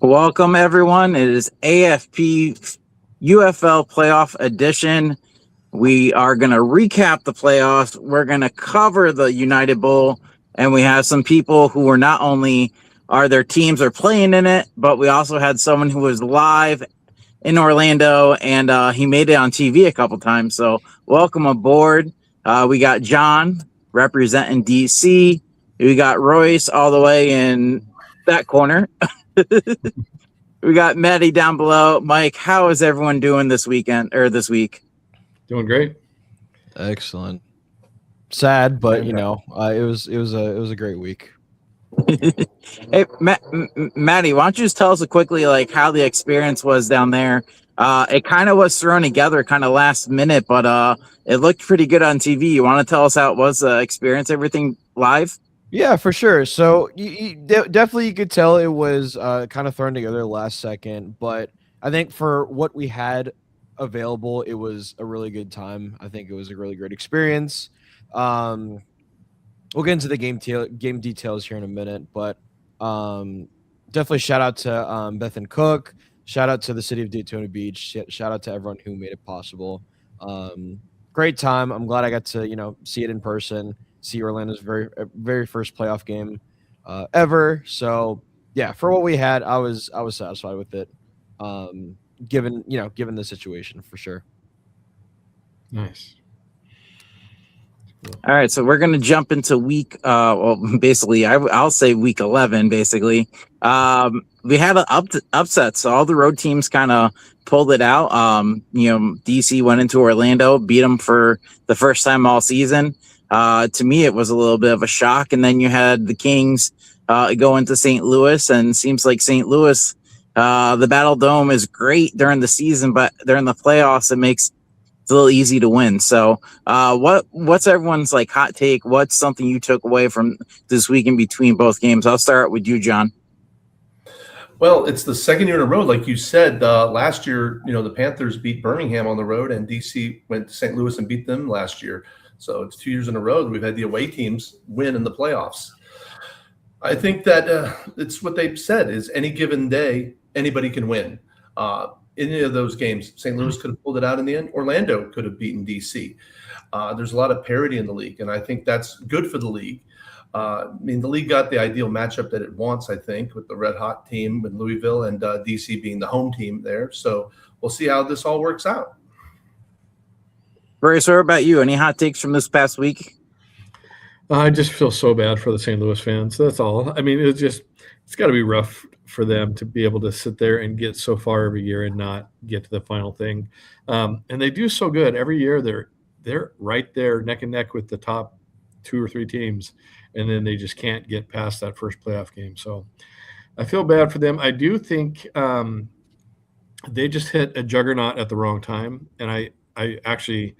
Welcome, everyone. It is AFP UFL Playoff Edition. We are going to recap the playoffs. We're going to cover the United Bowl, and we have some people who are not only are their teams are playing in it, but we also had someone who was live in Orlando, and he made it on TV a couple times. So welcome aboard. We got John representing DC. We got Royce all the way in that corner. We got Maddie down below. Mike, how is everyone doing this weekend or this week? Doing great. Excellent. Sad, but it was a great week. Hey, Maddie, why don't you just tell us quickly like how the experience was down there? It kind of was thrown together kind of last minute, but it looked pretty good on TV. You want to tell us how it was experience everything live? Yeah, for sure. So definitely you could tell it was kind of thrown together last second, but I think for what we had available, it was a really good time. I think it was a really great experience. We'll get into the game details here in a minute, but definitely shout out to Beth and Cook. Shout out to the city of Daytona Beach. Shout out to everyone who made it possible. Great time. I'm glad I got to see it in person. See Orlando's very first playoff game ever. So yeah, for what we had, I was satisfied with it. Given the situation, for sure. Nice. All right, so we're going to jump into week basically I'll say week 11 basically. We had an upset, so all the road teams kind of pulled it out. DC went into Orlando, beat them for the first time all season. To me, it was a little bit of a shock. And then you had the Kings go into St. Louis, and it seems like St. Louis, the Battle Dome is great during the season, but during the playoffs, it makes it's a little easy to win. So what's everyone's like hot take? What's something you took away from this week in between both games? I'll start with you, John. Well, it's the second year in a row. Like you said, last year, the Panthers beat Birmingham on the road, and DC went to St. Louis and beat them last year. So it's 2 years in a row that we've had the away teams win in the playoffs. I think that it's what they've said is any given day, anybody can win. Any of those games, St. Louis could have pulled it out in the end. Orlando could have beaten DC. There's a lot of parity in the league, and I think that's good for the league. The league got the ideal matchup that it wants, I think, with the red-hot team with Louisville and DC being the home team there. So we'll see how this all works out. Royce, what about you? Any hot takes from this past week? I just feel so bad for the St. Louis fans. That's all. I mean, it's got to be rough for them to be able to sit there and get so far every year and not get to the final thing. And they do so good every year. They're right there neck and neck with the top 2 or 3 teams, and then they just can't get past that first playoff game. So I feel bad for them. I do think they just hit a juggernaut at the wrong time, and I actually,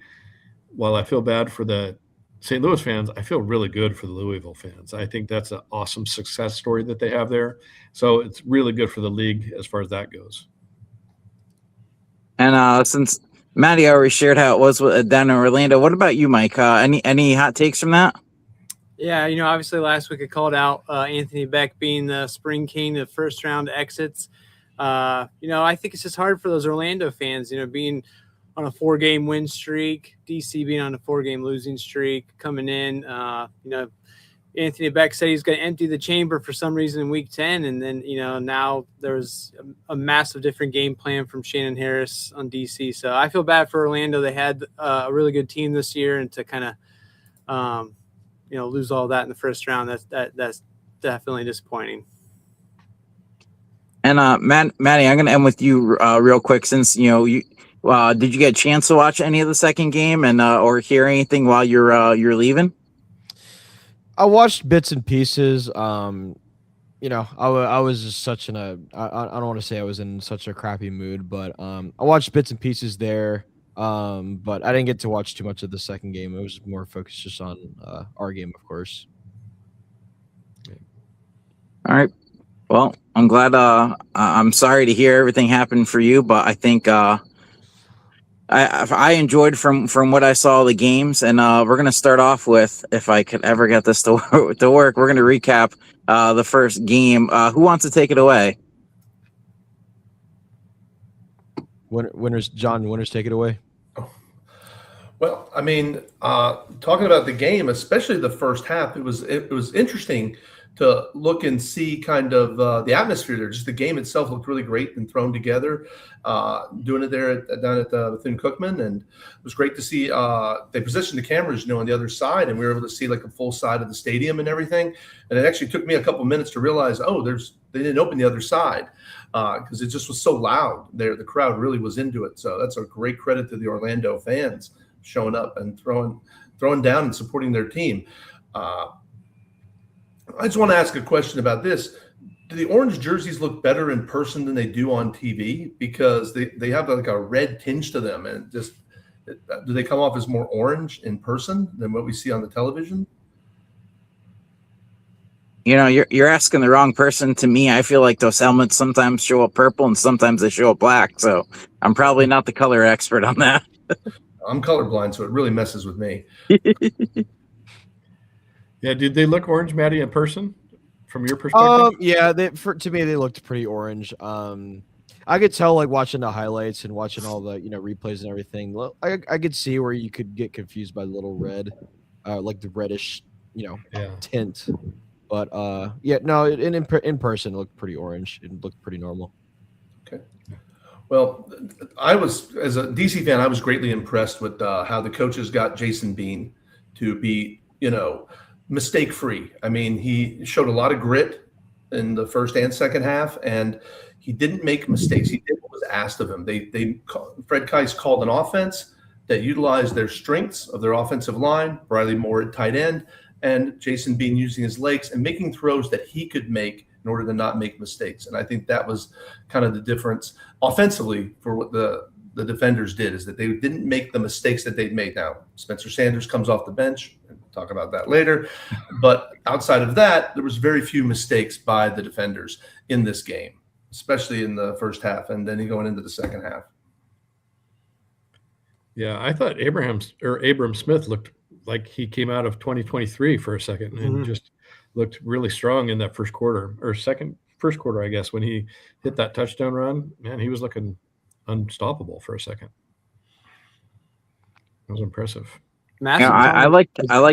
while I feel bad for the St. Louis fans, I feel really good for the Louisville fans. I think that's an awesome success story that they have there. So it's really good for the league as far as that goes. And since Maddie already shared how it was down in Orlando, what about you, Mike? Any hot takes from that? Yeah, obviously last week I called out Anthony Beck being the spring king of first round exits. I think it's just hard for those Orlando fans, being on a 4-game win streak, DC being on a 4-game losing streak, coming in. Anthony Beck said he's going to empty the chamber for some reason in week 10. And then, now there's a massive different game plan from Shannon Harris on DC. So I feel bad for Orlando. They had a really good team this year, and to kind of, lose all that in the first round, that's definitely disappointing. And Maddie, I'm going to end with you real quick, since did you get a chance to watch any of the second game and or hear anything while you're leaving? I watched bits and pieces. I was just I don't want to say I was in such a crappy mood, but I watched bits and pieces there. But I didn't get to watch too much of the second game. It was more focused just on our game, of course. All right. Well, I'm glad. I'm sorry to hear everything happened for you, but I think I enjoyed from what I saw the games, and we're gonna start off with, if I could ever get this to work, we're gonna recap the first game. Who wants to take it away? Winners, John. Winners, take it away. Well, I mean, talking about the game, especially the first half, it was interesting to look and see kind of the atmosphere there. Just the game itself looked really great and thrown together. Doing it there down at the within Cookman, and it was great to see. They positioned the cameras, on the other side, and we were able to see like a full side of the stadium and everything. And it actually took me a couple minutes to realize, they didn't open the other side because it just was so loud there. The crowd really was into it. So that's a great credit to the Orlando fans showing up and throwing down and supporting their team. I just want to ask a question about this. Do the orange jerseys look better in person than they do on TV? Because they have like a red tinge to them, and do they come off as more orange in person than what we see on the television? You're asking the wrong person. To me, I feel like those helmets sometimes show up purple and sometimes they show up black. So I'm probably not the color expert on that. I'm colorblind, so it really messes with me. Yeah, did they look orange, Maddie, in person from your perspective? Yeah, to me they looked pretty orange. I could tell like watching the highlights and watching all the replays and everything. I could see where you could get confused by the little red, like the reddish tint. But in person it looked pretty orange. It looked pretty normal. Okay. Well, as a DC fan, I was greatly impressed with how the coaches got Jason Bean to be, mistake-free. I mean, he showed a lot of grit in the first and second half, and he didn't make mistakes. He did what was asked of him. Fred Keiss called an offense that utilized their strengths of their offensive line, Briley Moore at tight end, and Jason Bean using his legs and making throws that he could make in order to not make mistakes. And I think that was kind of the difference offensively for what the defenders did, is that they didn't make the mistakes that they'd made. Now, Spencer Sanders comes off the bench, and we'll talk about that later. But outside of that, there was very few mistakes by the defenders in this game, especially in the first half and then going into the second half. Yeah, I thought Abram Smith looked like he came out of 2023 for a second and just looked really strong in that first quarter, I guess, when he hit that touchdown run. Man, he was looking unstoppable for a second. That was impressive. I like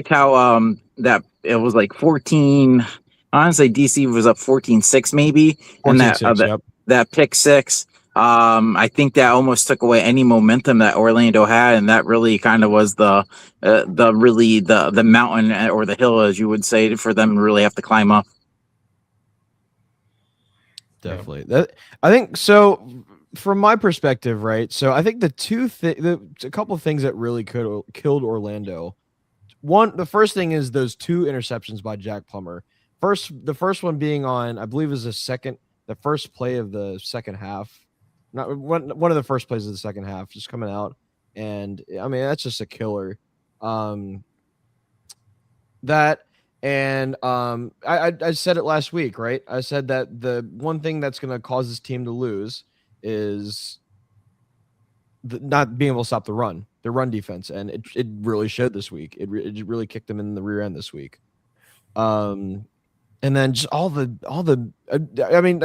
how that it was like 14. Honestly, DC was up 14-6 maybe, and that pick six. I think that almost took away any momentum that Orlando had, and that really kind of was the mountain or the hill, as you would say, for them to really have to climb up. Definitely. I think so. From my perspective, right? So I think a couple of things that really killed Orlando. The first thing is those two interceptions by Jack Plummer. The first one being on, I believe, is the first play of the second half. Not one of the first plays of the second half, just coming out, and I mean that's just a killer. I said it last week, right? I said that the one thing that's going to cause this team to lose is not being able to stop the run defense, and it really showed this week. It really kicked them in the rear end this week. And then just all the I mean,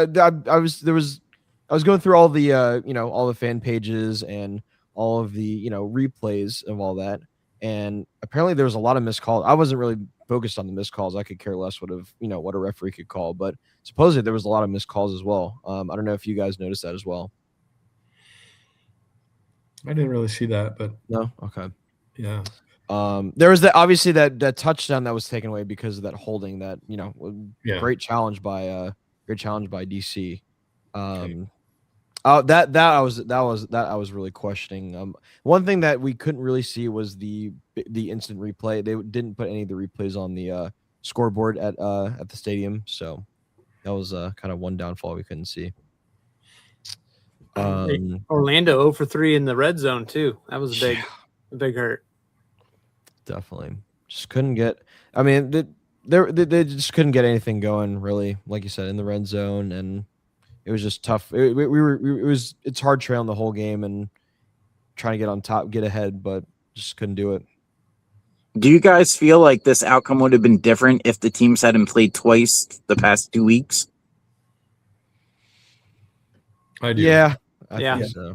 I was going through all the all the fan pages and all of the replays of all that, and apparently there was a lot of missed calls. I wasn't really focused on the missed calls. I could care less what a referee could call, but supposedly there was a lot of missed calls as well. I don't know if you guys noticed that as well. I didn't really see that, but no, okay, yeah. There was obviously that touchdown that was taken away because of that holding. That great challenge by DC. Okay. That I was really questioning. One thing that we couldn't really see was the instant replay. They didn't put any of the replays on the scoreboard at the stadium, so that was kind of one downfall we couldn't see. Orlando 0 for 3 in the red zone too. That was a big hurt. Definitely, just couldn't get. I mean, they just couldn't get anything going really, like you said, in the red zone, and it was just tough. It's hard trailing the whole game and trying to get on top, get ahead, but just couldn't do it. Do you guys feel like this outcome would have been different if the teams hadn't played twice the past 2 weeks? I do. Yeah. Yeah. I think so.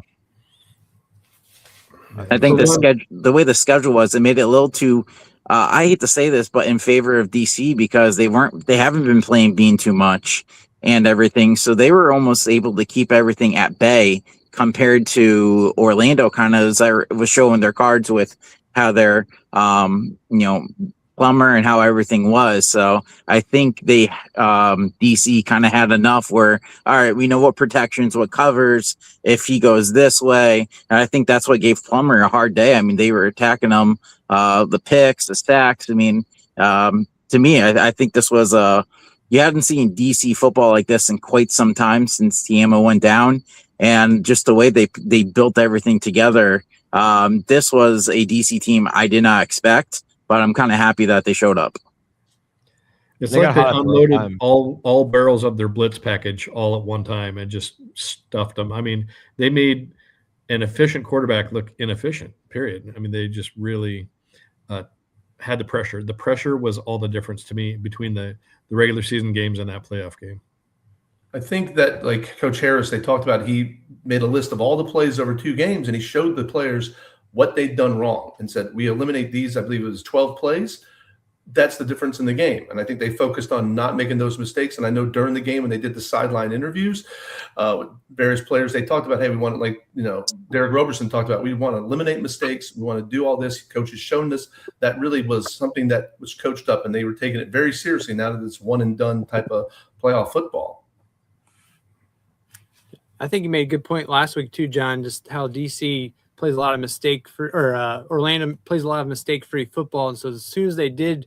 I think For the one- schedule, the way the schedule was, it made it a little too. I hate to say this, but in favor of DC because they haven't been playing Bean too much and everything, so they were almost able to keep everything at bay compared to Orlando. Kind of as I was showing their cards with how their plumber and how everything was. So I think they DC kind of had enough where all right, we know what protections, what covers if he goes this way. And I think that's what gave Plummer a hard day. I mean, they were attacking him, the picks, the stacks. I mean, to me, I think this was you hadn't seen DC football like this in quite some time since Tiamo went down, and just the way they built everything together. This was a DC team I did not expect, but I'm kind of happy that they showed up. It's They like got they hot at the right unloaded time. all barrels of their blitz package all at one time and just stuffed them. I mean, they made an efficient quarterback look inefficient, period. I mean, they just really had the pressure. The pressure was all the difference to me between the regular season games and that playoff game. I think that, like Coach Harris, they talked about, he made a list of all the plays over 2 games, and he showed the players what they'd done wrong and said, we eliminate these, I believe it was 12 plays. That's the difference in the game. And I think they focused on not making those mistakes. And I know during the game when they did the sideline interviews with various players, they talked about, hey, we want to, like, Derek Roberson talked about, we want to eliminate mistakes. We want to do all this. Coach has shown this. That really was something that was coached up, and they were taking it very seriously now that it's one and done type of playoff football. I think you made a good point last week too, John, just how DC plays a lot of Orlando plays a lot of mistake-free football. And so as soon as they did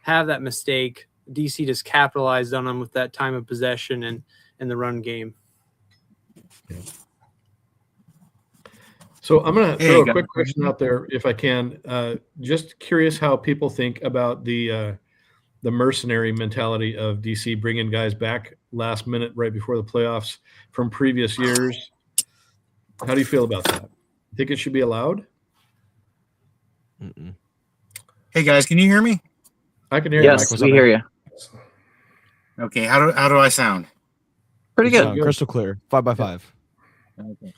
have that mistake, DC just capitalized on them with that time of possession and the run game. Yeah. So I'm going to throw a quick question out there, if I can. Just curious how people think about the mercenary mentality of DC bringing guys back last minute right before the playoffs from previous years. How do you feel about that? Think it should be allowed? Mm-mm. Hey guys, can you hear me? I can hear you. Yes, we hear you. Okay, how do I sound? Pretty good. Crystal clear. 5x5. Okay.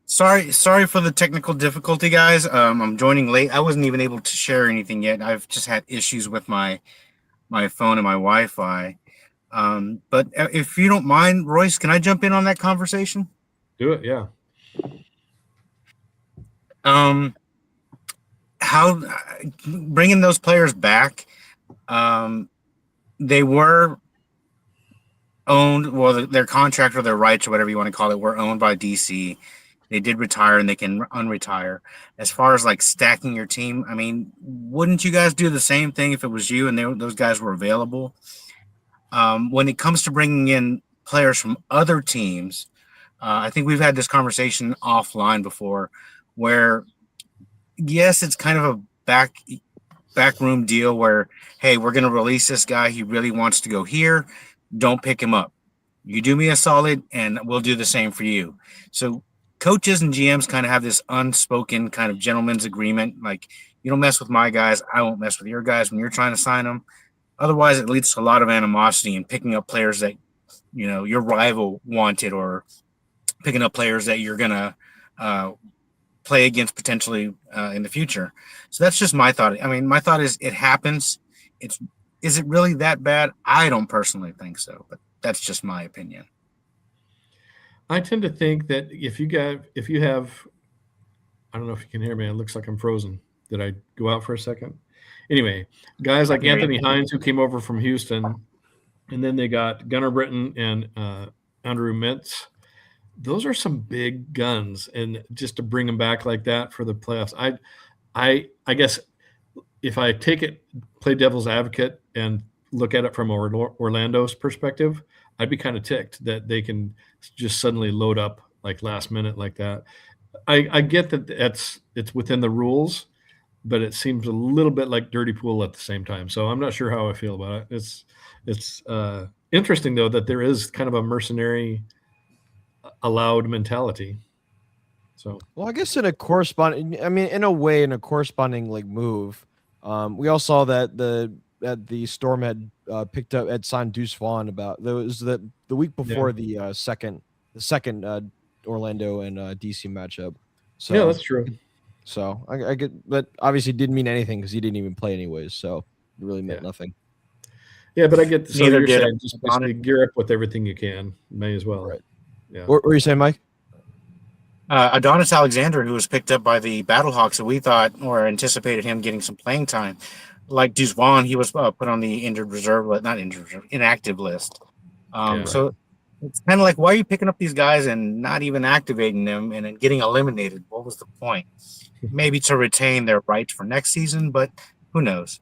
Sorry for the technical difficulty, guys. I'm joining late. I wasn't even able to share anything yet. I've just had issues with my phone and my Wi-Fi. But if you don't mind, Royce, can I jump in on that conversation? Do it, yeah. How bringing those players back? They were owned, well, their contract or their rights or whatever you want to call it were owned by DC. They did retire and they can unretire. As far as like stacking your team, I mean, wouldn't you guys do the same thing if it was you and those guys were available? When it comes to bringing in players from other teams, I think we've had this conversation offline before where, yes, it's kind of a backroom deal where, hey, we're going to release this guy. He really wants to go here. Don't pick him up. You do me a solid and we'll do the same for you. So coaches and GMs kind of have this unspoken kind of gentleman's agreement. Like, you don't mess with my guys, I won't mess with your guys when you're trying to sign them. Otherwise, it leads to a lot of animosity and picking up players that, your rival wanted, or picking up players that you're going to play against potentially in the future. So that's just my thought. I mean, my thought is it happens. Is it really that bad? I don't personally think so, but that's just my opinion. I tend to think that if you have, I don't know if you can hear me. It looks like I'm frozen. Did I go out for a second? Anyway, guys like Anthony Hines, who came over from Houston, and then they got Gunnar Britton and Andrew Mintz. Those are some big guns, and just to bring them back like that for the playoffs, I guess if I play devil's advocate and look at it from Orlando's perspective, I'd be kind of ticked that they can just suddenly load up like last minute like that. I get that it's within the rules, but it seems a little bit like dirty pool at the same time. So I'm not sure how I feel about it. It's interesting though that there is kind of a mercenary allowed mentality. So, well, I guess in a corresponding like move, we all saw that the Storm had signed Deuce Vaughn about the week before the second Orlando and DC matchup. So Yeah, that's true. So I get, but obviously didn't mean anything because he didn't even play anyways. So it really meant nothing. Yeah, but I get. So Neither you're did saying just basically gear up with everything you can. May as well. Right. Yeah. What were you saying, Mike? Adonis Alexander, who was picked up by the Battlehawks, and we thought or anticipated him getting some playing time. Like Duzwan, he was put on the injured reserve, not injured reserve, inactive list. So it's kind of like, why are you picking up these guys and not even activating them and then getting eliminated? What was the point? Maybe to retain their rights for next season, but who knows?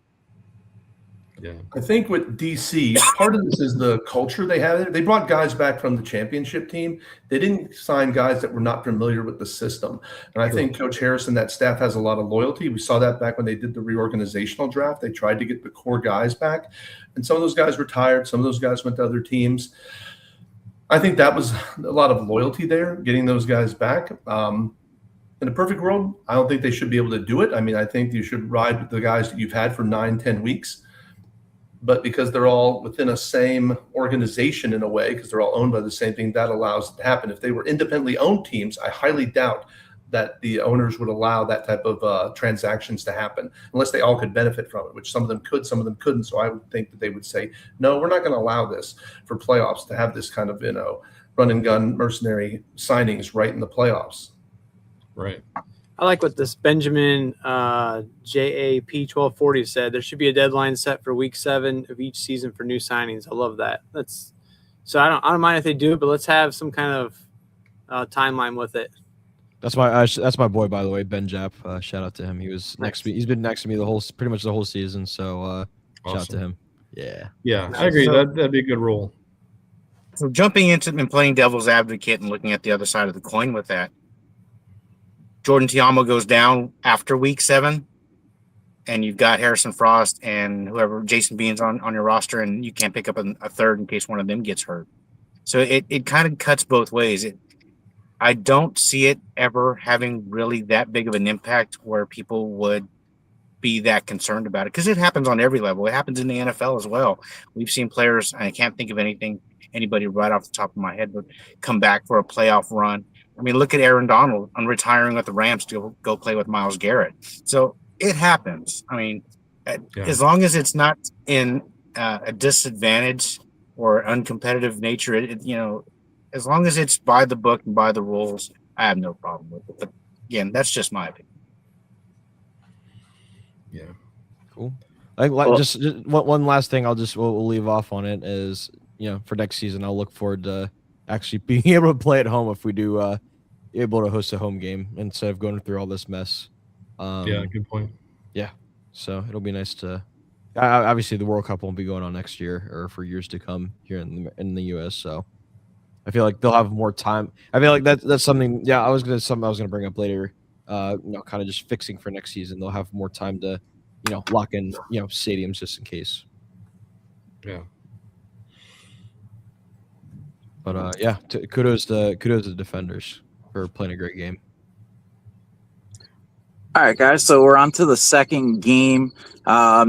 Yeah. I think with DC, part of this is the culture they have there. They brought guys back from the championship team. They didn't sign guys that were not familiar with the system. And I think Coach Harris and that staff has a lot of loyalty. We saw that back when they did the reorganizational draft. They tried to get the core guys back. And some of those guys retired. Some of those guys went to other teams. I think that was a lot of loyalty there, getting those guys back. In a perfect world, I don't think they should be able to do it. I mean, I think you should ride with the guys that you've had for 9-10 weeks. But because they're all within a same organization in a way, because they're all owned by the same thing, that allows it to happen. If they were independently owned teams, I highly doubt that the owners would allow that type of transactions to happen unless they all could benefit from it, which some of them could, some of them couldn't. So I would think that they would say, no, we're not going to allow this for playoffs to have this kind of, run and gun mercenary signings right in the playoffs. Right. I like what this Benjamin JAP 1240 said. There should be a deadline set for week 7 of each season for new signings. I love that. So I don't mind if they do it, but let's have some kind of timeline with it. That's my boy, by the way, Ben Jap. Shout out to him. He was next to me. He's been next to me pretty much the whole season. So shout out to him. Yeah. Yeah, I agree. That'd be a good rule. So jumping into and playing devil's advocate and looking at the other side of the coin with that, Jordan Tiamo goes down after week 7, and you've got Harrison Frost and whoever Jason Bean's on your roster, and you can't pick up a third in case one of them gets hurt. So it kind of cuts both ways. I don't see it ever having really that big of an impact where people would be that concerned about it, because it happens on every level. It happens in the NFL as well. We've seen players, I can't think of anybody right off the top of my head, but come back for a playoff run. I mean, look at Aaron Donald on retiring with the Rams to go play with Myles Garrett. So it happens. I mean, as long as it's not in a disadvantage or uncompetitive nature, as long as it's by the book and by the rules, I have no problem with it. But again, that's just my opinion. Yeah. Cool. Just one last thing we'll leave off on it is, for next season, I'll look forward to actually being able to play at home if we do able to host a home game instead of going through all this mess. Yeah, good point. Yeah. So it'll be nice to obviously the World Cup won't be going on next year or for years to come here in the US. So I feel like they'll have more time. I feel like that's something. Yeah, I was gonna bring up later. Kind of just fixing for next season. They'll have more time to, lock in, stadiums just in case. Yeah. But kudos to the defenders for playing a great game. All right, guys. So we're on to the second game.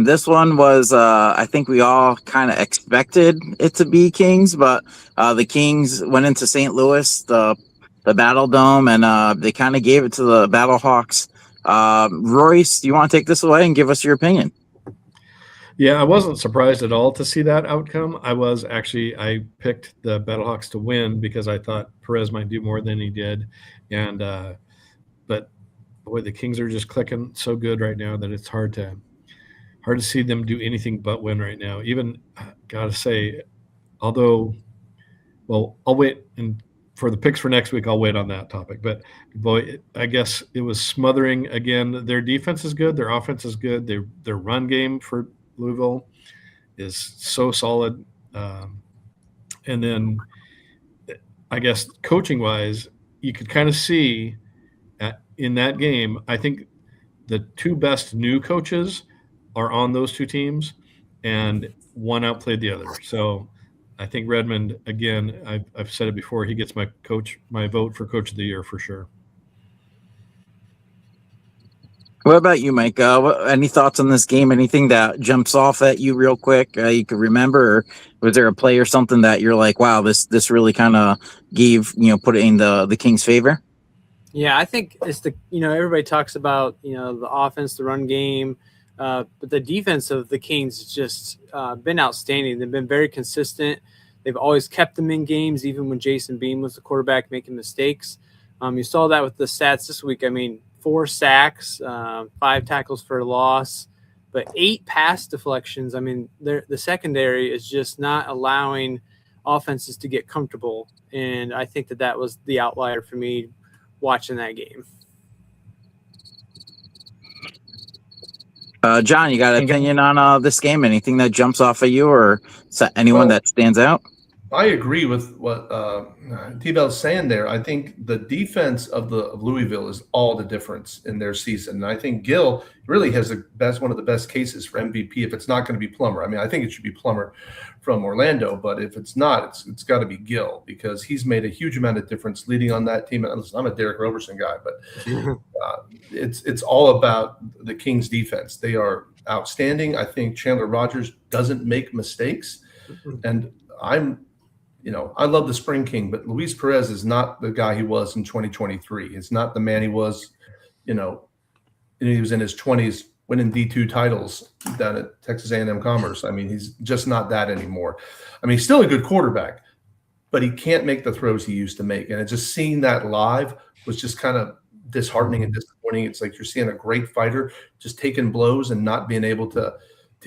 This one was, I think we all kind of expected it to be Kings, but the Kings went into St. Louis, the Battle Dome, and they kind of gave it to the Battlehawks. Royce, do you want to take this away and give us your opinion? Yeah, I wasn't surprised at all to see that outcome. I picked the Battlehawks to win because I thought Perez might do more than he did. And, but boy, the Kings are just clicking so good right now that it's hard to see them do anything but win right now. Even, gotta say, I'll wait, and for the picks for next week, I'll wait on that topic. But boy, I guess it was smothering again. Their defense is good. Their offense is good. Their run game for Louisville is so solid. And then I guess coaching wise, you could kind of see in that game, I think the two best new coaches are on those two teams, and one outplayed the other. So I think Redmond, again, I've said it before, he gets my vote for coach of the year for sure. What about you, Mike? Any thoughts on this game? Anything that jumps off at you real quick you could remember? Or was there a play or something that you're like, wow, this really kind of put it in the Kings' favor? Yeah, I think it's everybody talks about, the offense, the run game, but the defense of the Kings has just been outstanding. They've been very consistent. They've always kept them in games, even when Jason Beam was the quarterback making mistakes. You saw that with the stats this week. I mean, 4 sacks, 5 tackles for a loss, but 8 pass deflections. I mean, the secondary is just not allowing offenses to get comfortable, and I think that was the outlier for me watching that game. John, you got an opinion on this game? Anything that jumps off of you, or anyone that stands out? I agree with what T-Bell's saying there. I think the defense of Louisville is all the difference in their season. And I think Gill really has one of the best cases for MVP if it's not going to be Plummer. I mean, I think it should be Plummer from Orlando, but if it's not, it's got to be Gill because he's made a huge amount of difference leading on that team. And listen, I'm a Derek Roberson guy, but it's all about the Kings defense. They are outstanding. I think Chandler Rogers doesn't make mistakes, and I love the Spring King, but Luis Perez is not the guy he was in 2023. He's not the man he was, he was in his 20s winning D2 titles down at Texas A&M Commerce. I mean, he's just not that anymore. I mean, he's still a good quarterback, but he can't make the throws he used to make. And just seeing that live was just kind of disheartening and disappointing. It's like you're seeing a great fighter just taking blows and not being able to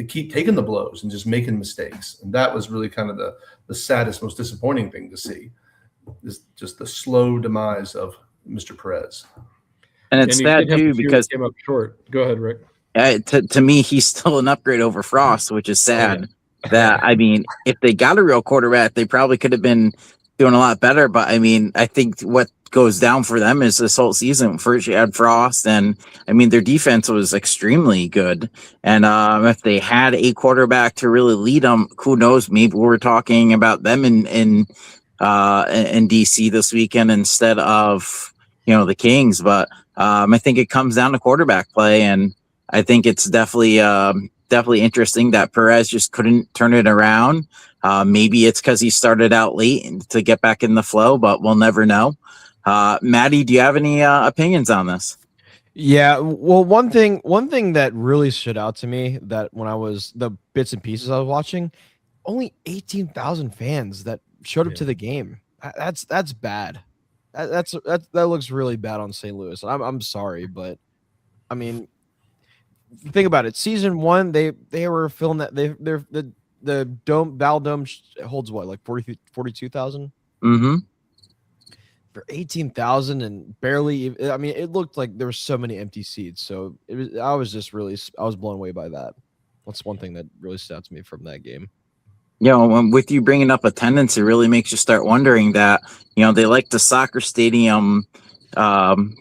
keep taking the blows and just making mistakes. And that was really kind of the saddest, most disappointing thing to see is just the slow demise of Mr. Perez. And it's sad too because he came up short. Go ahead, Rick. To me, he's still an upgrade over Frost, which is sad. That I mean, if they got a real quarterback, they probably could have been doing a lot better. But I mean, I think what goes down for them is this whole season. First, you had Frost, and I mean, their defense was extremely good. And if they had a quarterback to really lead them, who knows? Maybe we're talking about them in DC this weekend instead of the Kings. But I think it comes down to quarterback play, and I think it's definitely interesting that Perez just couldn't turn it around. Maybe it's because he started out late to get back in the flow, but we'll never know. Maddie, do you have any opinions on this? Yeah, well, one thing that really stood out to me that when I was the bits and pieces I was watching, only 18,000 fans that showed up to the game. That's bad. That looks really bad on St. Louis. I'm sorry, but I mean, think about it. Season 1, they were filling that the Val Dome holds what, like 42,000? Mm-hmm. For 18,000 and barely, I mean, it looked like there were so many empty seats. So I was blown away by that. That's one thing that really stood out to me from that game. With you bringing up attendance, it really makes you start wondering that, they like the soccer stadium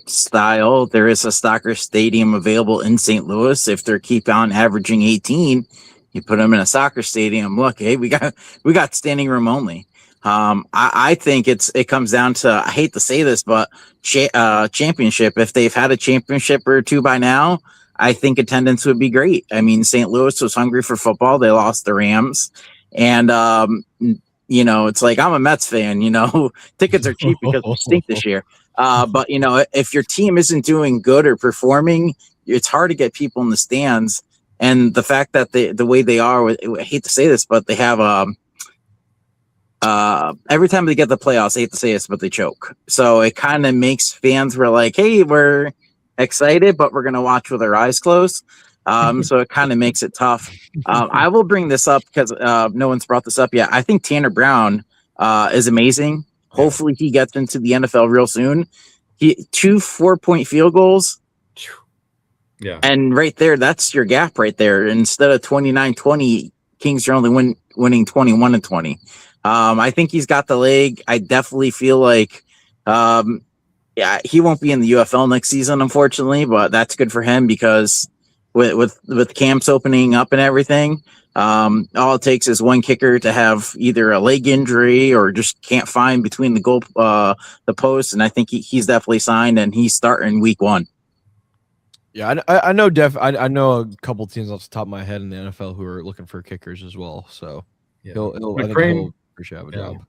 style. There is a soccer stadium available in St. Louis. If they keep on averaging 18, you put them in a soccer stadium. Look, hey, we got standing room only. I think it comes down to, I hate to say this, but championship. If they've had a championship or two by now, I think attendance would be great. I mean, St. Louis was hungry for football. They lost the Rams, and it's like, I'm a Mets fan. Tickets are cheap because we stink this year. But if your team isn't doing good or performing, it's hard to get people in the stands. And the fact that the way they are, I hate to say this, but they have every time they get the playoffs, I hate to say this, but they choke. So it kind of makes fans were like, hey, we're excited, but we're going to watch with our eyes closed. So it kind of makes it tough. I will bring this up because no one's brought this up yet. I think Tanner Brown is amazing. Hopefully he gets into the NFL real soon. 2 4-point field goals. Yeah. And right there, that's your gap right there. Instead of 29-20, Kings are only winning 21-20. I think he's got the leg. I definitely feel like, he won't be in the UFL next season, unfortunately, but that's good for him because with camps opening up and everything, all it takes is one kicker to have either a leg injury or just can't find between the goal, the posts. And I think he's definitely signed and he's starting week 1. Yeah, I know. I know a couple teams off the top of my head in the NFL who are looking for kickers as well. So he'll for sure have a job.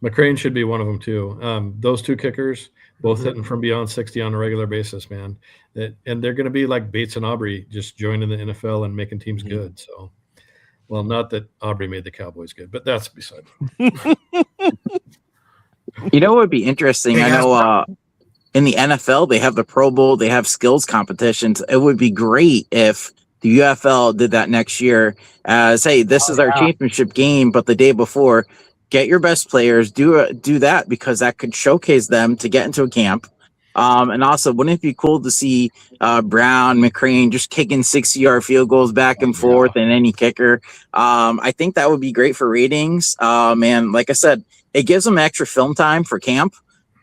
McCrane should be one of them too. Those two kickers, both hitting from beyond 60 on a regular basis, man. And they're going to be like Bates and Aubrey, just joining the NFL and making teams good. So, well, not that Aubrey made the Cowboys good, but that's beside. You know what would be interesting? I know in the NFL, they have the Pro Bowl, they have skills competitions. It would be great if the UFL did that next year as, hey, this is our championship game, but the day before, get your best players, do that, because that could showcase them to get into a camp. And also, wouldn't it be cool to see Brown, McCrane just kicking 60-yard field goals back and forth and any kicker? I think that would be great for ratings. And like I said, it gives them extra film time for camp.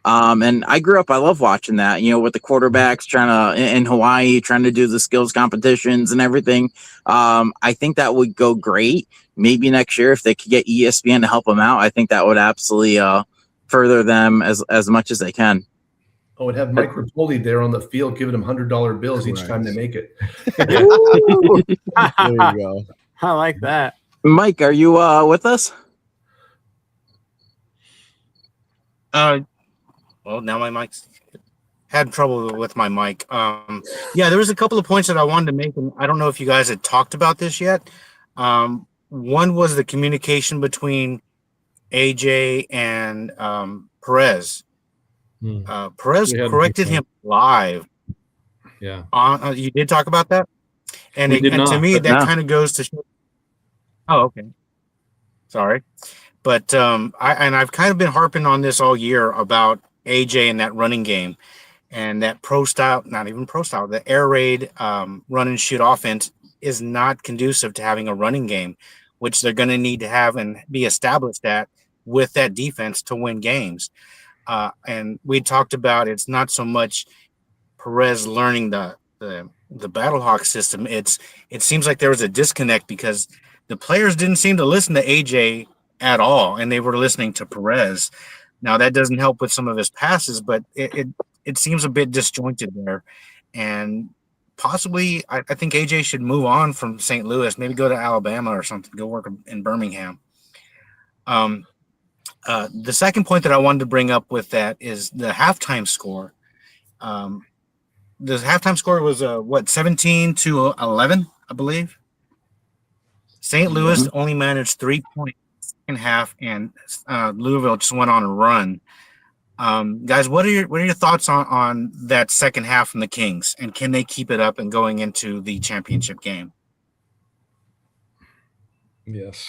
And I grew up, I love watching that, with the quarterbacks in Hawaii, trying to do the skills competitions and everything. I think that would go great. Maybe next year, if they could get ESPN to help them out, I think that would absolutely further them as much as they can. Oh, and have Mike Rapoli there on the field giving them $100 bills each time they make it. There you go. I like that. Mike, are you with us? Well, now my mic's had trouble with my mic. Yeah, there was a couple of points that I wanted to make, and I don't know if you guys had talked about this yet. One was the communication between AJ and Perez. Perez corrected him live. Yeah. You did talk about that? And to me, that kind of goes to show. Oh, okay. Sorry. But I've kind of been harping on this all year about AJ and that running game and that the air raid run and shoot offense is not conducive to having a running game, which they're going to need to have and be established at with that defense to win games. And we talked about it's not so much Perez learning the Battlehawk system. It seems like there was a disconnect because the players didn't seem to listen to AJ at all, and they were listening to Perez. Now that doesn't help with some of his passes, but it seems a bit disjointed there. And possibly, I think AJ should move on from St. Louis, maybe go to Alabama or something, go work in Birmingham. The second point that I wanted to bring up with that is the halftime score. The halftime score was 17-11, I believe. St. Louis only managed 3 points in half, and Louisville just went on a run. Guys, what are your thoughts on that second half from the Kings, and can they keep it up and going into the championship game? Yes.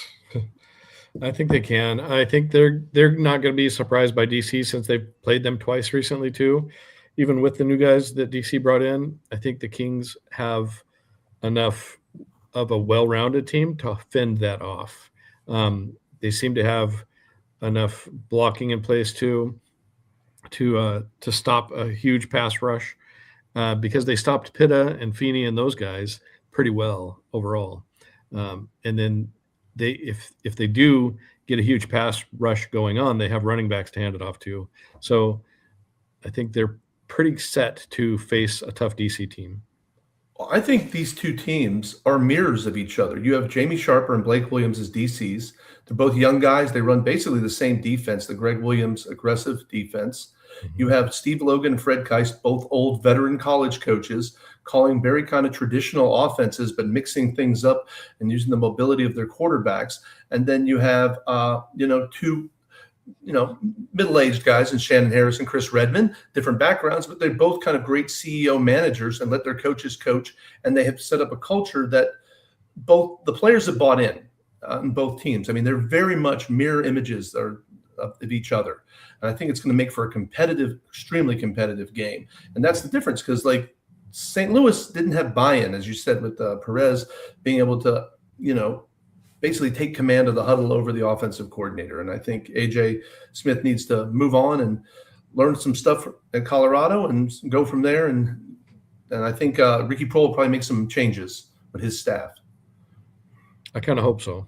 I think they can. I think they're not going to be surprised by DC since they've played them twice recently too. Even with the new guys that DC brought in, I think the Kings have enough of a well-rounded team to fend that off. They seem to have enough blocking in place too to stop a huge pass rush because they stopped Pitta and Feeney and those guys pretty well overall. And then if they do get a huge pass rush going on, they have running backs to hand it off to. So I think they're pretty set to face a tough DC team. Well, I think these two teams are mirrors of each other. You have Jamie Sharper and Blake Williams as DCs. They're both young guys. They run basically the same defense, the Greg Williams aggressive defense. Mm-hmm. You have Steve Logan and Fred Keist, both old veteran college coaches, calling very kind of traditional offenses, but mixing things up and using the mobility of their quarterbacks. And then you have, two, middle-aged guys in Shannon Harris and Chris Redmond, different backgrounds, but they're both kind of great CEO managers and let their coaches coach. And they have set up a culture that both the players have bought in both teams. I mean, they're very much mirror images of each other. And I think it's going to make for a competitive, extremely competitive game. And that's the difference because, like, St. Louis didn't have buy-in, as you said, with Perez being able to, basically take command of the huddle over the offensive coordinator. And I think AJ Smith needs to move on and learn some stuff at Colorado and go from there. And I think Ricky Prohl will probably make some changes with his staff. I kind of hope so.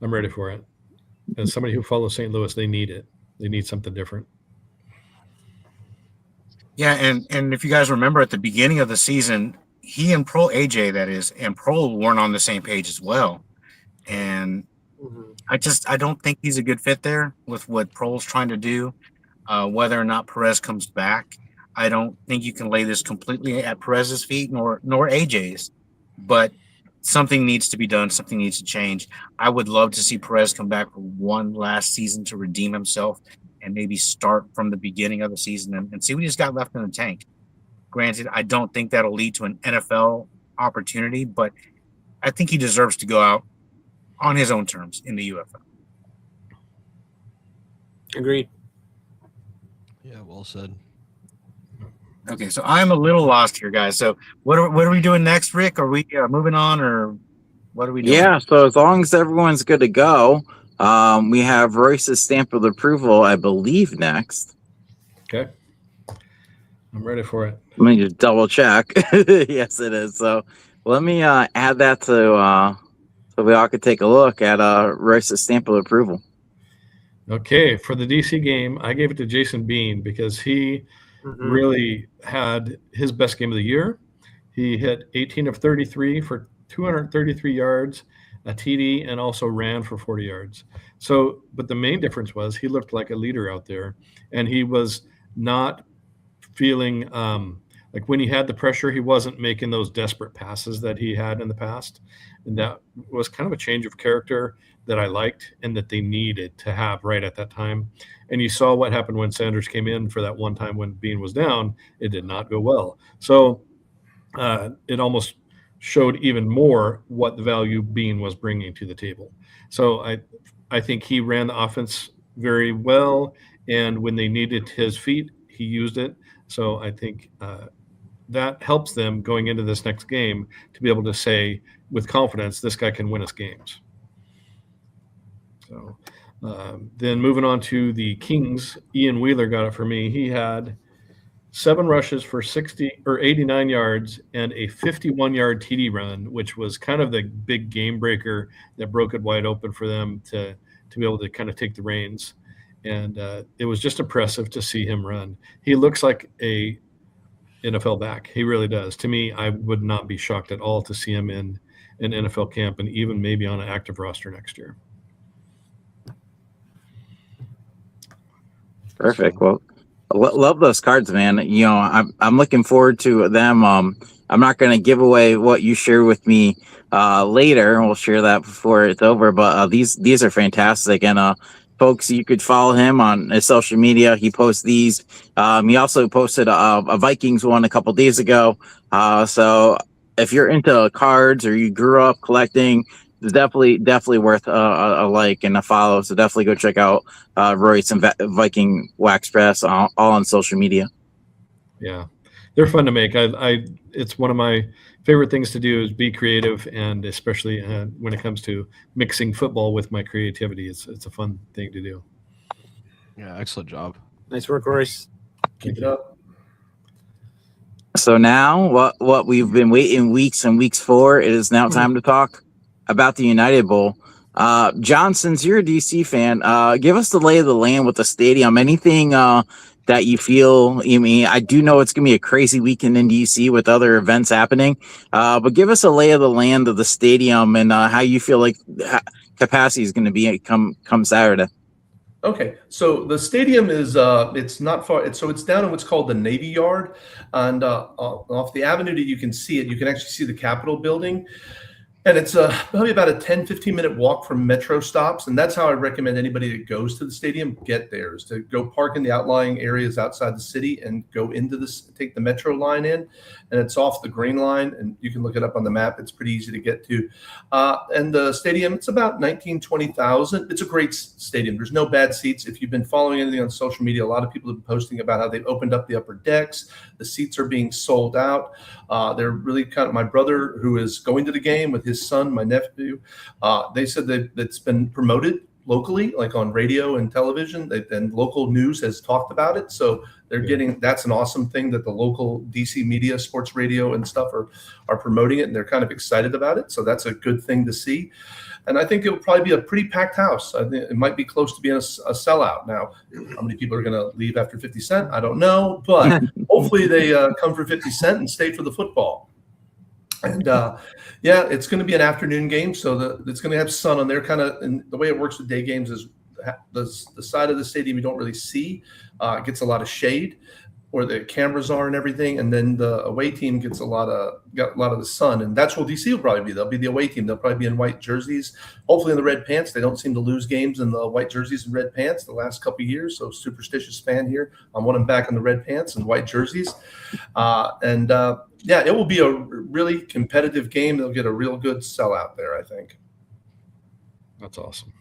I'm ready for it. As somebody who follows St. Louis, they need it. They need something different. Yeah, and if you guys remember at the beginning of the season, he and AJ, that is, and Prohl weren't on the same page as well. And I don't think he's a good fit there with what Prohl's trying to do. Whether or not Perez comes back, I don't think you can lay this completely at Perez's feet nor AJ's. But something needs to be done. Something needs to change. I would love to see Perez come back for one last season to redeem himself and maybe start from the beginning of the season and see what he's got left in the tank. Granted, I don't think that'll lead to an NFL opportunity, but I think he deserves to go out on his own terms in the UFL. Agreed. Yeah, well said. Okay, so I'm a little lost here, guys. So what are we doing next, Rick? Are we moving on, or what are we doing? Yeah, so as long as everyone's good to go, we have Royce's stamp of approval, I believe, next. Okay. I'm ready for it. Let me just double check. Yes, it is. So let me add that to so we all could take a look at Royce's stamp of approval. Okay, for the DC game, I gave it to Jason Bean because he really had his best game of the year. He hit 18 of 33 for 233 yards, a TD, and also ran for 40 yards. So, but the main difference was he looked like a leader out there, and he was not feeling like when he had the pressure, he wasn't making those desperate passes that he had in the past. And that was kind of a change of character that I liked and that they needed to have right at that time. And you saw what happened when Sanders came in for that one time when Bean was down. It did not go well. So it almost showed even more what the value Bean was bringing to the table. So I think he ran the offense very well. And when they needed his feet, he used it. So I think that helps them going into this next game to be able to say with confidence, this guy can win us games. So then moving on to the Kings, Ian Wheeler got it for me. He had 7 rushes for 89 yards and a 51-yard TD run, which was kind of the big game breaker that broke it wide open for them to be able to kind of take the reins. And it was just impressive to see him run. He looks like a NFL back. He really does. To me, I would not be shocked at all to see him in an NFL camp and even maybe on an active roster next year. Perfect. Well, love those cards, man. You know, I'm looking forward to them. I'm not going to give away what you share with me later. We'll share that before it's over. But these are fantastic. And folks, you could follow him on his social media. He posts these. He also posted a Vikings one a couple days ago. So if you're into cards or you grew up collecting, it's definitely worth a like and a follow. So definitely go check out Royce and Viking Wax Press all on social media. Yeah, they're fun to make. It's one of my favorite things to do is be creative, and especially when it comes to mixing football with my creativity, it's a fun thing to do. Yeah, excellent job. Nice work, Royce. Keep it up. So now what we've been waiting weeks and weeks for, it is now time to talk about the United Bowl. John, since you're a DC fan, give us the lay of the land with the stadium. Anything that you feel, I do know it's going to be a crazy weekend in DC with other events happening, but give us a lay of the land of the stadium and how you feel like capacity is going to be come Saturday. Okay, so the stadium is it's not far. It's down in what's called the Navy Yard, and off the avenue that you can see it. You can actually see the Capitol building. And it's probably about a 10-15 minute walk from metro stops. And that's how I recommend anybody that goes to the stadium get there, is to go park in the outlying areas outside the city and go into this, take the metro line in. And it's off the Green Line. And you can look it up on the map. It's pretty easy to get to. And the stadium, it's about 20,000. It's a great stadium. There's no bad seats. If you've been following anything on social media, a lot of people have been posting about how they've opened up the upper decks. The seats are being sold out. They're really kind of, my brother who is going to the game with his son, my nephew, they said that it's been promoted locally, like on radio and television, and local news has talked about it. So they're getting, that's an awesome thing that the local DC media, sports radio and stuff are promoting it, and they're kind of excited about it. So that's a good thing to see. And I think it'll probably be a pretty packed house. I think it might be close to being a sellout. Now, how many people are going to leave after 50 Cent? I don't know, but hopefully they come for 50 Cent and stay for the football. And yeah, it's going to be an afternoon game, so it's going to have sun on there. Kind of, and the way it works with day games is the side of the stadium you don't really see gets a lot of shade where the cameras are and everything, and then the away team got a lot of the sun, and that's what DC will probably be. They'll be the away team. They'll probably be in white jerseys, hopefully in the red pants. They don't seem to lose games in the white jerseys and red pants the last couple of years. So superstitious fan here. I want them back in the red pants and white jerseys, yeah, it will be a really competitive game. They'll get a real good sellout there, I think. That's awesome.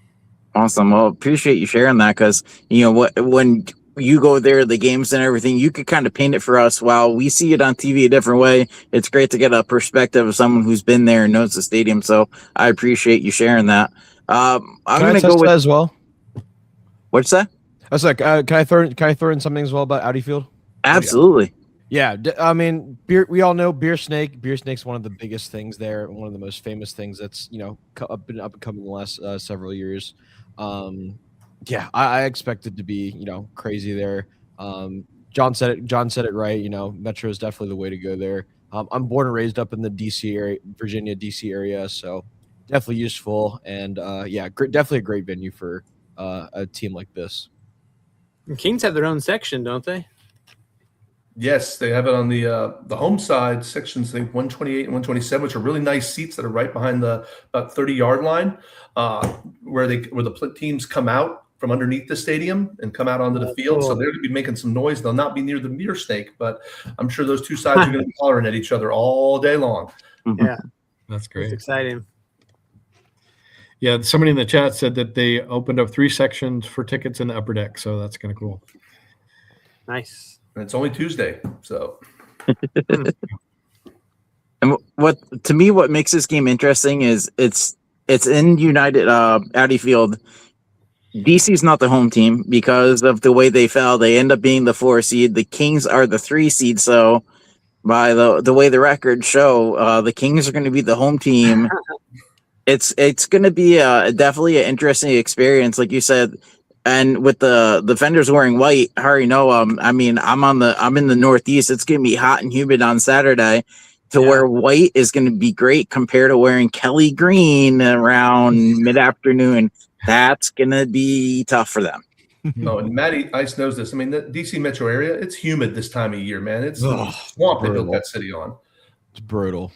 Awesome. Well, appreciate you sharing that, because when you go there, the games and everything, you could kind of paint it for us while we see it on TV a different way. It's great to get a perspective of someone who's been there and knows the stadium. So I appreciate you sharing that. I'm going to go with that as well. What's that? I was like, can I throw in something as well about Audi Field? Absolutely. Yeah, I mean, beer. We all know Beer Snake. Beer Snake's one of the biggest things there, one of the most famous things that's been up and coming the last several years. Yeah, I expect it to be crazy there. John said it right. Metro is definitely the way to go there. I'm born and raised up in the DC area, Virginia DC area, so definitely useful, and definitely a great venue for a team like this. And Kings have their own section, don't they? Yes, they have it on the home side sections, I think 128 and 127, which are really nice seats that are right behind the about 30-yard line, where the teams come out from underneath the stadium and come out onto the field. So they're going to be making some noise. They'll not be near the Beer Snake, but I'm sure those two sides are going to be hollering at each other all day long. Yeah, that's great. It's exciting. Yeah, somebody in the chat said that they opened up 3 sections for tickets in the upper deck, so that's kind of cool. Nice. And it's only Tuesday, so. And what makes this game interesting is it's in United Audi Field. DC's not the home team because of the way they fell. They end up being the 4 seed. The Kings are the 3 seed. So by the way the records show, the Kings are going to be the home team. It's going to be definitely an interesting experience, like you said. And with the vendors wearing white, I already know. I mean, I'm in the Northeast. It's gonna be hot and humid on Saturday. To wear white is gonna be great compared to wearing Kelly green around mid-afternoon. That's gonna be tough for them. No, and Matty Ice knows this. I mean, the DC metro area, it's humid this time of year, man. It's the swamp they built that city on. It's brutal.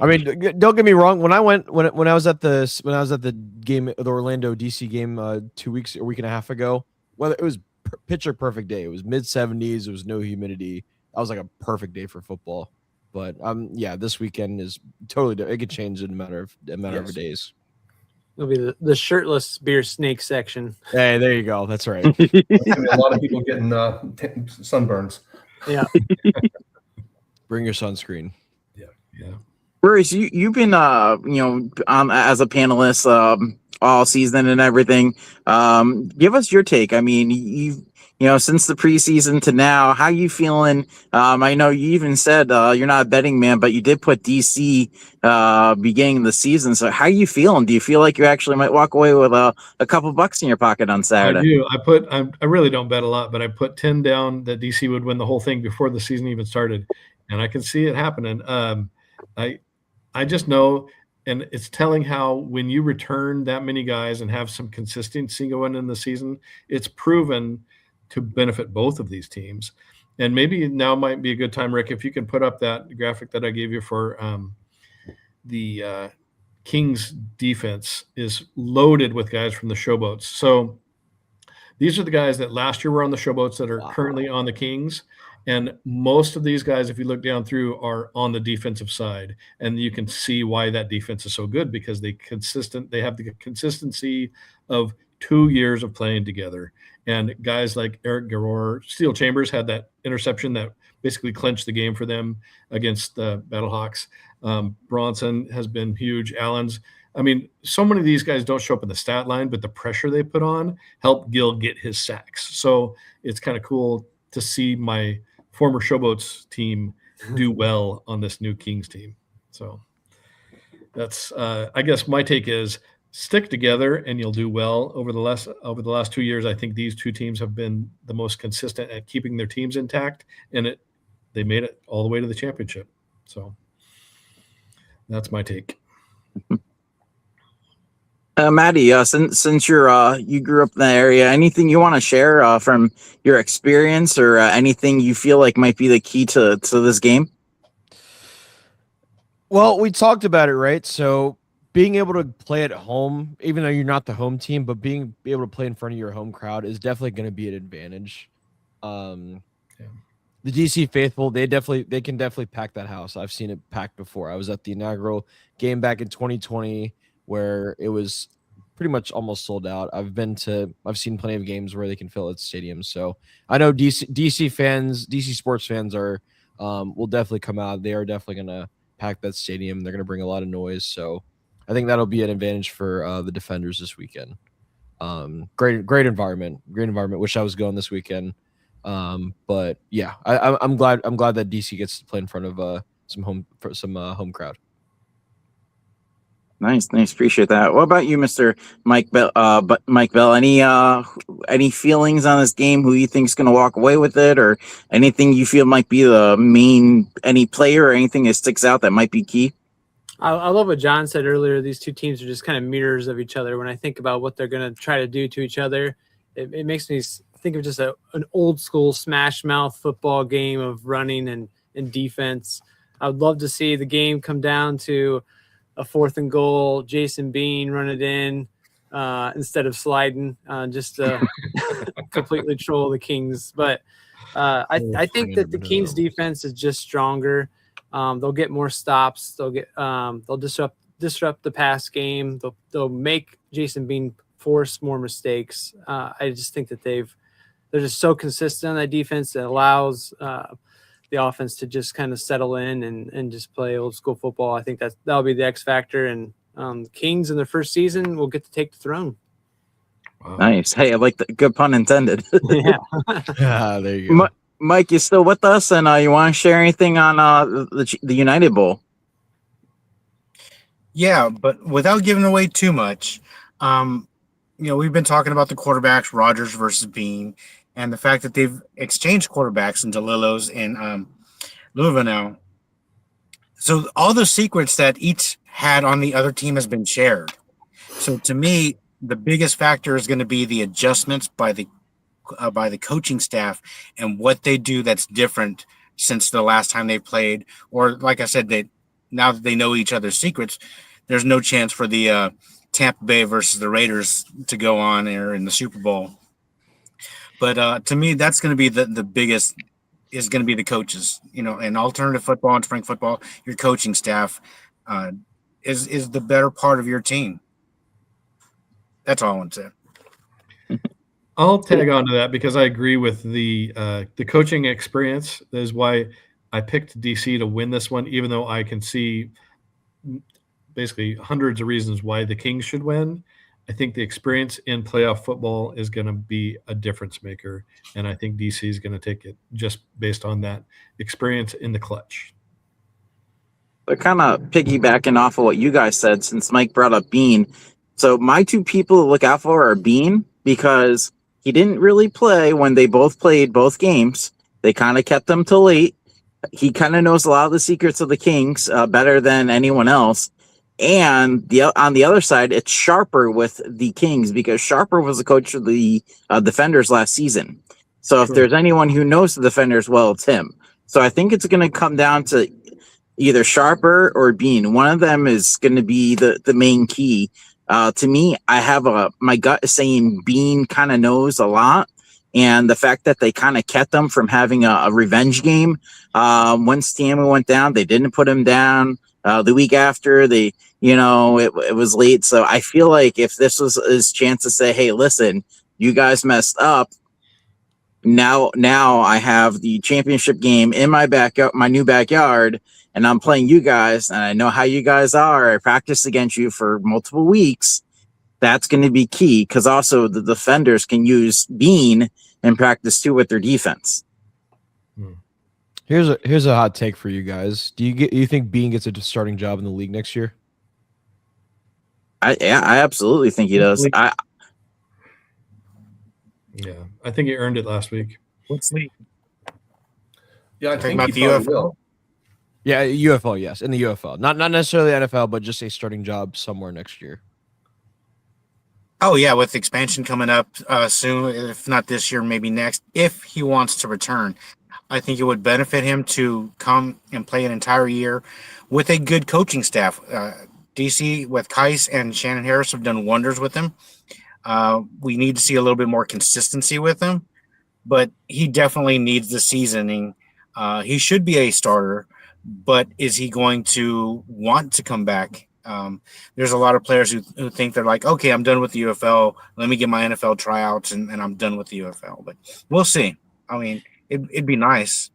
I mean, don't get me wrong. When I was at the game, the Orlando DC game, a week and a half ago, it was picture perfect day. It was mid-70s. There was no humidity. That was like a perfect day for football. But this weekend is totally different. It could change in a matter of days. It'll be the shirtless Beer Snake section. Hey, there you go. That's right. A lot of people getting sunburns. Yeah. Bring your sunscreen. Yeah. Bruce, you've been as a panelist all season and everything. Give us your take. I mean, since the preseason to now, how you feeling? I know you even said you're not a betting man, but you did put DC beginning of the season. So how you feeling? Do you feel like you actually might walk away with a couple bucks in your pocket on Saturday? I do. I really don't bet a lot, but I put 10 down that DC would win the whole thing before the season even started, and I can see it happening. I just know, and it's telling how when you return that many guys and have some consistency going in the season, it's proven to benefit both of these teams. And maybe now might be a good time, Rick, if you can put up that graphic that I gave you for the Kings defense is loaded with guys from the Showboats. So these are the guys that last year were on the Showboats that are currently on the Kings. And most of these guys, if you look down through, are on the defensive side. And you can see why that defense is so good, because they have the consistency of 2 years of playing together. And guys like Eric Garror, Steel Chambers had that interception that basically clinched the game for them against the Battlehawks. Bronson has been huge. Allen's. I mean, so many of these guys don't show up in the stat line, but the pressure they put on helped Gill get his sacks. So it's kind of cool to see my former Showboats team do well on this new Kings team. So that's, I guess my take is stick together and you'll do well. Over the last 2 years, I think these two teams have been the most consistent at keeping their teams intact, and they made it all the way to the championship. So that's my take. Maddie, since you're you grew up in the area, anything you want to share from your experience, or anything you feel like might be the key to this game? Well, we talked about it, right? So being able to play at home, even though you're not the home team, but being able to play in front of your home crowd is definitely going to be an advantage. Yeah. The DC faithful, they can definitely pack that house. I've seen it packed before. I was at the inaugural game back in 2020 where it was pretty much almost sold out. I've seen plenty of games where they can fill its stadium. So I know DC sports fans are will definitely come out. They are definitely gonna pack that stadium. They're gonna bring a lot of noise. So I think that'll be an advantage for the Defenders this weekend. Great environment. Wish I was going this weekend. But yeah, I'm glad that DC gets to play in front of some home crowd. Nice. Appreciate that. What about you, Mr. Mike Bell? Mike Bell, any feelings on this game? Who you think's going to walk away with it, or anything you feel might be the main any player or anything that sticks out that might be key? I love what John said earlier. These two teams are just kind of mirrors of each other. When I think about what they're going to try to do to each other, it makes me think of just an old school smash mouth football game of running and defense. I would love to see the game come down to a 4th and goal, Jason Bean run it in instead of sliding, just to completely troll the Kings. But I think that the Kings defense is just stronger. They'll get more stops. They'll disrupt the pass game. They'll make Jason Bean force more mistakes. I just think that they're just so consistent on that defense that allows the offense to just kind of settle in and just play old school football. I think that'll be the X factor, and the Kings in their first season will get to take the throne. Wow. Nice. Hey, I like the good pun intended. Yeah. There you go. Mike, you still with us, and you want to share anything on the United Bowl? Yeah, but without giving away too much, we've been talking about the quarterbacks, Rodgers versus Bean, and the fact that they've exchanged quarterbacks into Lillos and Louisville now. So all the secrets that each had on the other team has been shared. So to me, the biggest factor is going to be the adjustments by the coaching staff and what they do that's different since the last time they played. Or like I said, now that they know each other's secrets, there's no chance for the Tampa Bay versus the Raiders to go on there in the Super Bowl. But to me, that's going to be the biggest is going to be the coaches. In alternative football and spring football, your coaching staff is the better part of your team. That's all I want to say. I'll tag on to that because I agree with the coaching experience. That is why I picked DC to win this one, even though I can see basically hundreds of reasons why the Kings should win. I think the experience in playoff football is going to be a difference maker, and I think DC is going to take it just based on that experience in the clutch. But kind of piggybacking off of what you guys said, since Mike brought up Bean. So my two people to look out for are Bean, because he didn't really play when they both played both games. They kind of kept him till late. He kind of knows a lot of the secrets of the Kings better than anyone else. And on the other side, it's Sharper with the Kings, because Sharper was the coach of the Defenders last season. So if there's anyone who knows the Defenders well, it's him. So I think it's going to come down to either Sharper or Bean. One of them is going to be the main key. To me, I have my gut is saying Bean kind of knows a lot. And the fact that they kind of kept him from having a revenge game. Once Stanley went down, they didn't put him down. The week after, it was late. So I feel like if this was his chance to say, hey, listen, you guys messed up. Now I have the championship game in my backyard, my new backyard, and I'm playing you guys, and I know how you guys are. I practiced against you for multiple weeks. That's going to be key, because also the defenders can use Bean in practice too with their defense. Here's a hot take for you guys. Do you think Bean gets a starting job in the league next year? I absolutely think he does. I think he earned it last week. What's the Yeah, I think about he the probably UFL? will. Yeah, UFL, yes, in the UFL, not necessarily NFL, but just a starting job somewhere next year. Oh yeah, with expansion coming up soon, if not this year, maybe next. If he wants to return, I think it would benefit him to come and play an entire year with a good coaching staff. DC with Kais and Shannon Harris have done wonders with him. We need to see a little bit more consistency with him, but he definitely needs the seasoning. He should be a starter, but is he going to want to come back? There's a lot of players who think they're like, okay, I'm done with the UFL. Let me get my NFL tryouts and I'm done with the UFL. But we'll see. I mean, it'd be nice.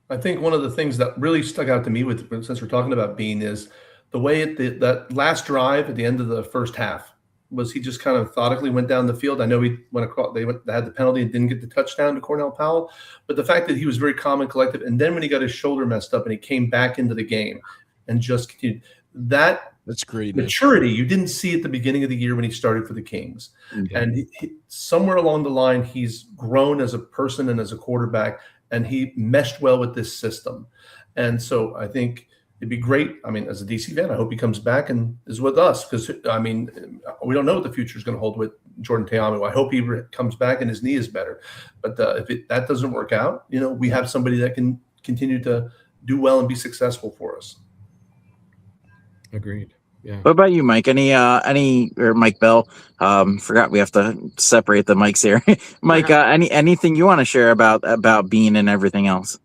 I think one of the things that really stuck out to me since we're talking about Bean is the way that last drive at the end of the first half was he just kind of methodically went down the field. I know he went across, they had the penalty and didn't get the touchdown to Cornell Powell, but the fact that he was very calm and collective, and then when he got his shoulder messed up and he came back into the game and just continued, that's great maturity you didn't see at the beginning of the year when he started for the Kings. Okay. And somewhere along the line, he's grown as a person and as a quarterback, and he meshed well with this system. And so I think it'd be great. I mean, as a DC fan, I hope he comes back and is with us, because, I mean, we don't know what the future is going to hold with Jordan Ta'amu. I hope he comes back and his knee is better. But if that doesn't work out, we have somebody that can continue to do well and be successful for us. Agreed. Yeah. What about you, Mike? Or Mike Bell? Forgot we have to separate the mics here. Mike, anything you want to share about Bean and everything else?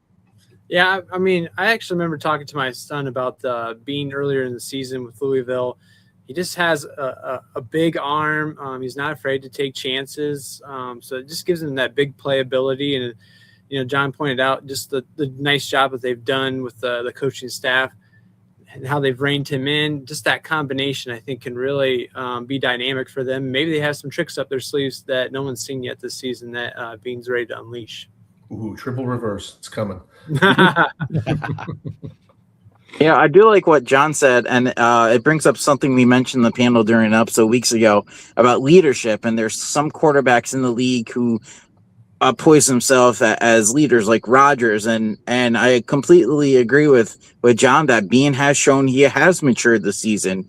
Yeah, I mean, I actually remember talking to my son about Bean earlier in the season with Louisville. He just has a big arm. He's not afraid to take chances. So it just gives him that big playability. And, John pointed out just the nice job that they've done with the coaching staff and how they've reined him in. Just that combination, I think, can really be dynamic for them. Maybe they have some tricks up their sleeves that no one's seen yet this season that Bean's ready to unleash. Ooh, triple reverse. It's coming. Yeah, I do like what John said, and it brings up something we mentioned in the panel during an episode weeks ago about leadership. And there's some quarterbacks in the league who poise themselves as leaders, like Rodgers, and I completely agree with John that Bean has shown he has matured this season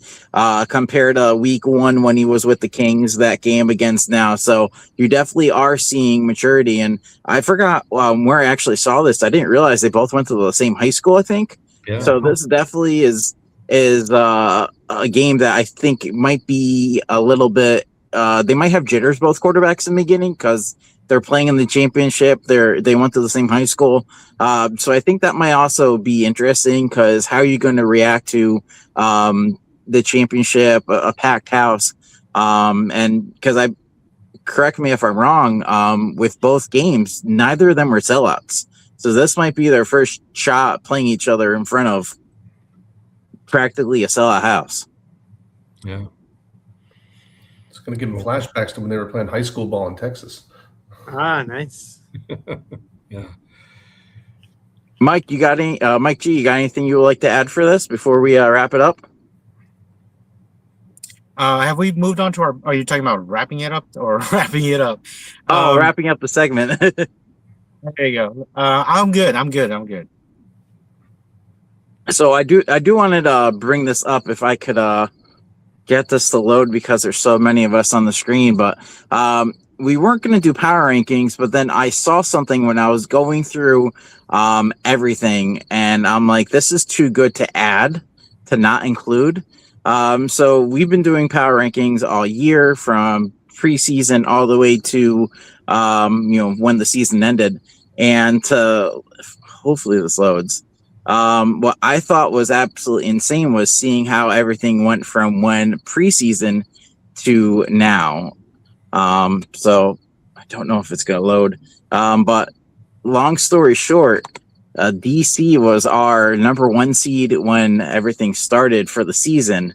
compared to week 1 when he was with the Kings, that game against now. So you definitely are seeing maturity. And I forgot where I actually saw this. I didn't realize they both went to the same high school, I think. Yeah. So this definitely is a game that I think might be a little bit they might have jitters, both quarterbacks, in the beginning, because they're playing in the championship. They went to the same high school. So I think that might also be interesting, because how are you going to react to the championship, a packed house? And because correct me if I'm wrong, with both games, neither of them were sellouts. So this might be their first shot playing each other in front of practically a sellout house. Yeah. It's going to give them flashbacks to when they were playing high school ball in Texas. Ah, nice. Yeah. Mike, Mike G, you got anything you would like to add for this before we wrap it up? Have we moved on to are you talking about wrapping it up or wrapping it up? Wrapping up the segment. There you go. I'm good. So I do wanted to bring this up if I could get this to load, because there's so many of us on the screen, but we weren't going to do power rankings, but then I saw something when I was going through everything, and I'm like, this is too good to add, to not include. So we've been doing power rankings all year, from preseason all the way to when the season ended, and hopefully this loads. What I thought was absolutely insane was seeing how everything went from when preseason to now. So I don't know if it's going to load. But long story short, DC was our number 1 seed when everything started for the season.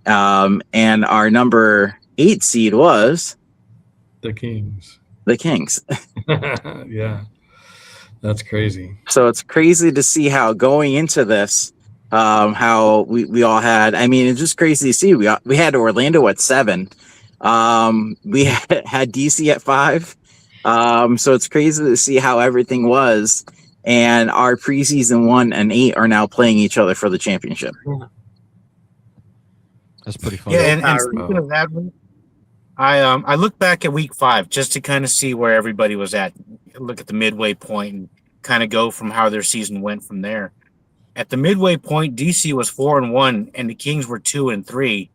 And our number 8 seed was the Kings. Yeah. That's crazy. So it's crazy to see how going into this, how we all had, I mean, it's just crazy to see. We had Orlando at 7. We had DC at 5. So it's crazy to see how everything was. and our preseason 1 and 8 are now playing each other for the championship. That's pretty funny. Yeah, and speaking of that, I look back at week 5 just to kind of see where everybody was at. Look at the midway point and kind of go from how their season went from there. At the midway point, DC was 4-1, and the Kings were 2-3,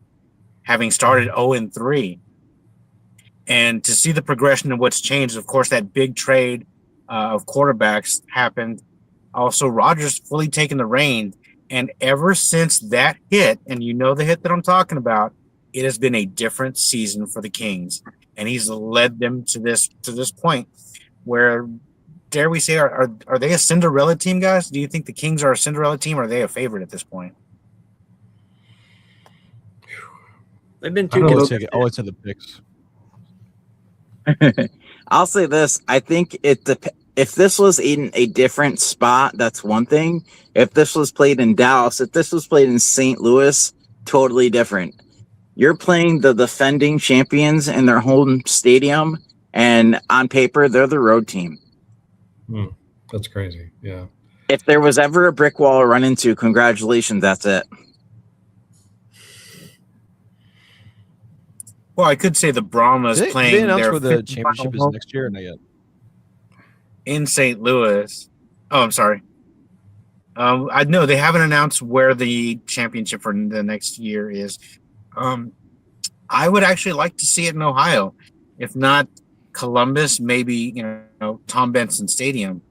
having started 0-3. And to see the progression of what's changed, of course, that big trade of quarterbacks happened. Also, Rodgers fully taking the reins. And ever since that hit, and you know the hit that I'm talking about, it has been a different season for the Kings. And he's led them to this point where, dare we say, are they a Cinderella team, guys? Do you think the Kings are a Cinderella team, or are they a favorite at this point? They've been I too don't good. know. I would say the picks. I'll say this. I think if this was in a different spot, that's one thing. If this was played in Dallas, if this was played in St. Louis, totally different. You're playing the defending champions in their home stadium, and on paper, they're the road team. That's crazy. Yeah. If there was ever a brick wall to run into, congratulations, that's it. Well, I could say the Brahmas Did playing they announce their where the fifth championship is final next year or not yet? in St. Louis. Oh, I'm sorry. I know they haven't announced where the championship for the next year is. I would actually like to see it in Ohio, if not Columbus, maybe Tom Benson Stadium.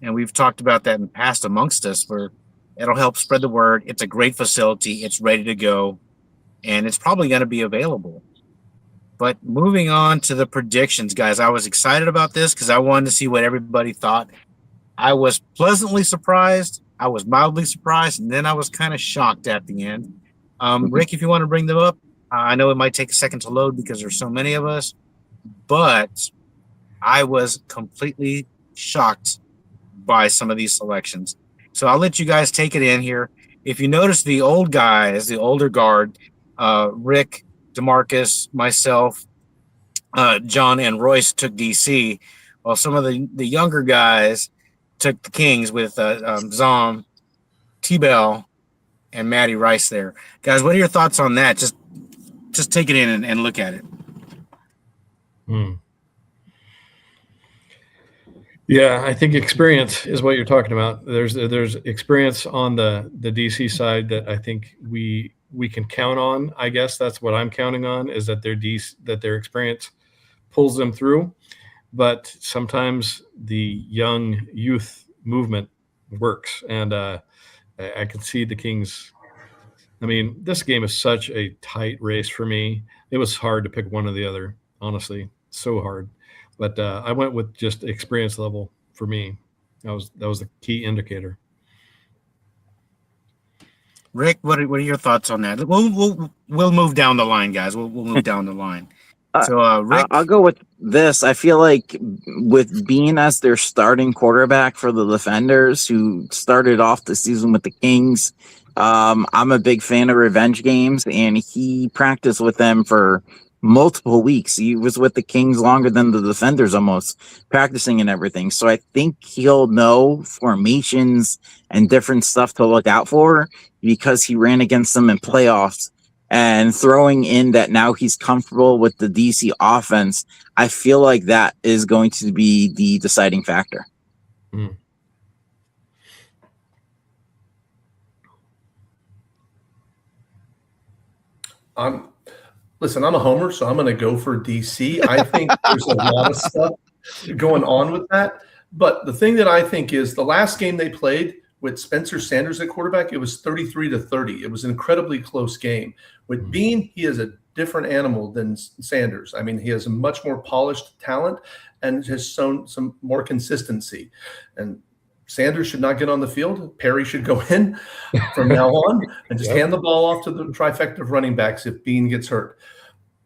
And we've talked about that in the past amongst us, where it'll help spread the word. It's a great facility. It's ready to go, and it's probably going to be available. But moving on to the predictions, guys, I was excited about this because I wanted to see what everybody thought. I was pleasantly surprised. I was mildly surprised, and then I was kind of shocked at the end. Rick, if you want to bring them up, I know it might take a second to load because there's so many of us, but I was completely shocked by some of these selections. So I'll let you guys take it in here. If you notice the old guys, the older guard, Rick, DeMarcus, myself, John, and Royce took DC, while some of the younger guys took the Kings with Zom, T-Bell, and Matty Rice there. Guys, what are your thoughts on that? Just take it in and look at it. Yeah, I think experience is what you're talking about. There's experience on the DC side that I think we can count on. I guess that's what I'm counting on, is that their experience pulls them through. But sometimes the young youth movement works, and I can see the Kings. I mean, this game is such a tight race for me. It was hard to pick one or the other, honestly, so hard. But I went with just experience level for me. That was the key indicator. Rick, what are your thoughts on that? We'll move down the line, guys. We'll move down the line. So, Rick, I'll go with this. I feel like with Bean as their starting quarterback for the Defenders, who started off the season with the Kings, I'm a big fan of revenge games, and he practiced with them for multiple weeks. He was with the Kings longer than the Defenders, almost practicing and everything. So I think he'll know formations and different stuff to look out for because he ran against them in playoffs. And throwing in that now he's comfortable with the DC offense, I feel like that is going to be the deciding factor. Listen, I'm a homer, so I'm going to go for DC. I think there's a lot of stuff going on with that. But the thing that I think is the last game they played with Spencer Sanders at quarterback, it was 33-30. It was an incredibly close game. With Bean, he is a different animal than Sanders. I mean, he has a much more polished talent and has shown some more consistency. And Sanders should not get on the field. Perry should go in from now on and just hand the ball off to the trifecta of running backs if Bean gets hurt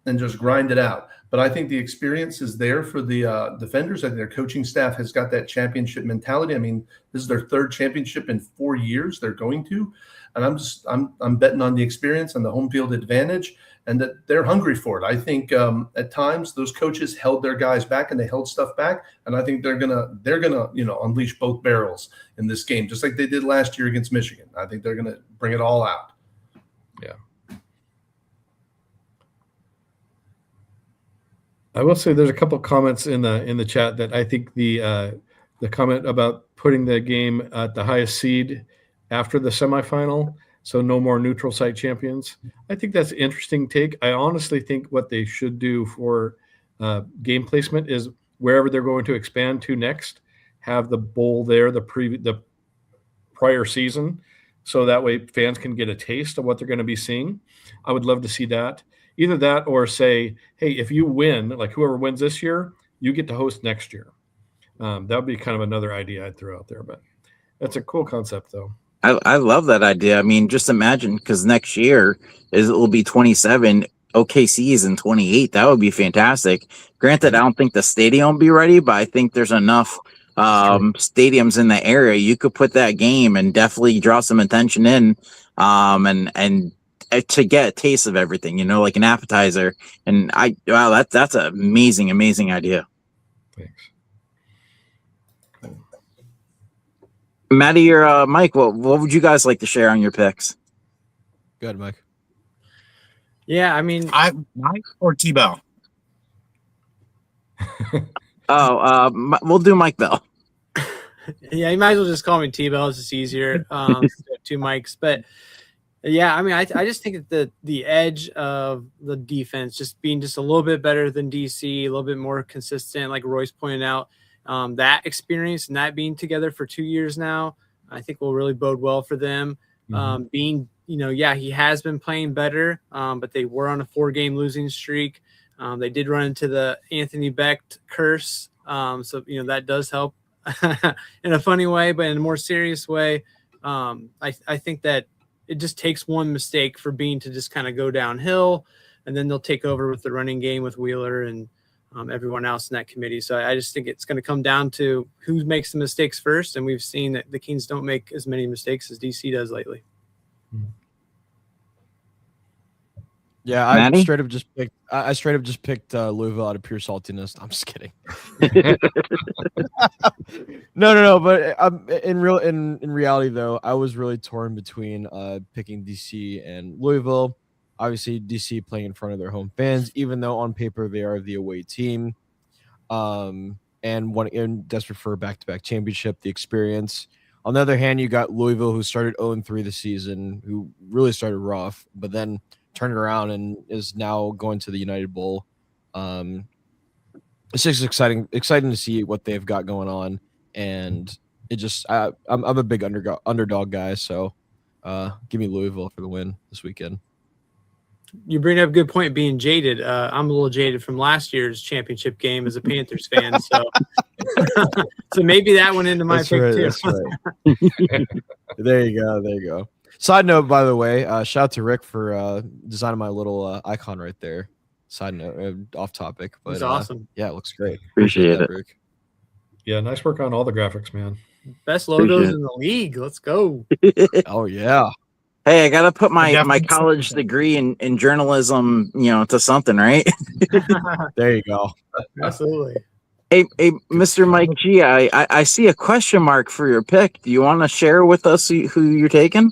and just grind it out. But I think the experience is there for the Defenders. I think their coaching staff has got that championship mentality. I mean, this is their third championship in 4 years. They're going to. and I'm betting on the experience and the home field advantage, and that they're hungry for it. I think at times those coaches held their guys back and they held stuff back, and I think they're gonna unleash both barrels in this game, just like they did last year against Michigan. I think they're gonna bring it all out. Yeah. I will say there's a couple of comments in the chat that I think the comment about putting the game at the highest seed after the semifinal, so no more neutral site champions. I think that's an interesting take. I honestly think what they should do for game placement is wherever they're going to expand to next, have the bowl there the prior season, so that way fans can get a taste of what they're going to be seeing. I would love to see that. Either that or say, hey, if you win, like whoever wins this year, you get to host next year. That would be kind of another idea I'd throw out there, but that's a cool concept, though. I love that idea. I mean, just imagine, because next year it will be 27. OKC is in 28. That would be fantastic. Granted, I don't think the stadium will be ready, but I think there's enough stadiums in the area. You could put that game and definitely draw some attention in, and to get a taste of everything, like an appetizer. And that's an amazing idea. Thanks. Maddie or Mike, what would you guys like to share on your picks? Go ahead, Mike. Yeah, I mean, Mike or T-Bell? We'll do Mike Bell. yeah, you might as well just call me T-Bell. It's just easier. Two mics, but yeah, I mean, I just think that the edge of the defense just being just a little bit better than DC, a little bit more consistent, like Royce pointed out. That experience and that being together for 2 years now, I think will really bode well for them. Being, he has been playing better, but they were on a 4-game losing streak. They did run into the Anthony Becht curse. So, that does help in a funny way, but in a more serious way. I think that it just takes one mistake for Bean to just kind of go downhill, and then they'll take over with the running game with Wheeler and everyone else in that committee. So I just think it's going to come down to who makes the mistakes first. And we've seen that the Kings don't make as many mistakes as DC does lately. Yeah, Maddie? I straight up just picked Louisville out of pure saltiness. I'm just kidding. No. But in reality, though, I was really torn between picking DC and Louisville. Obviously, DC playing in front of their home fans, even though on paper they are the away team, and desperate for a back-to-back championship, the experience. On the other hand, you got Louisville, who started 0-3 this season, who really started rough, but then turned around and is now going to the United Bowl. It's just exciting to see what they've got going on, and it just I'm a big underdog guy, so give me Louisville for the win this weekend. You bring up a good point being jaded. I'm a little jaded from last year's championship game as a Panthers fan. So so maybe that went into my pick too. That's right. There you go. Side note, by the way, shout out to Rick for designing my little icon right there. Side note, off topic. But It's awesome. Yeah, it looks great. Appreciate it. Rick. Yeah, nice work on all the graphics, man. Best logos in the league. Let's go. Oh, yeah. Hey, I gotta put my college degree in journalism, to something, right? There you go. Absolutely. Hey, Mr. Mike G, I see a question mark for your pick. Do you want to share with us who you're taking?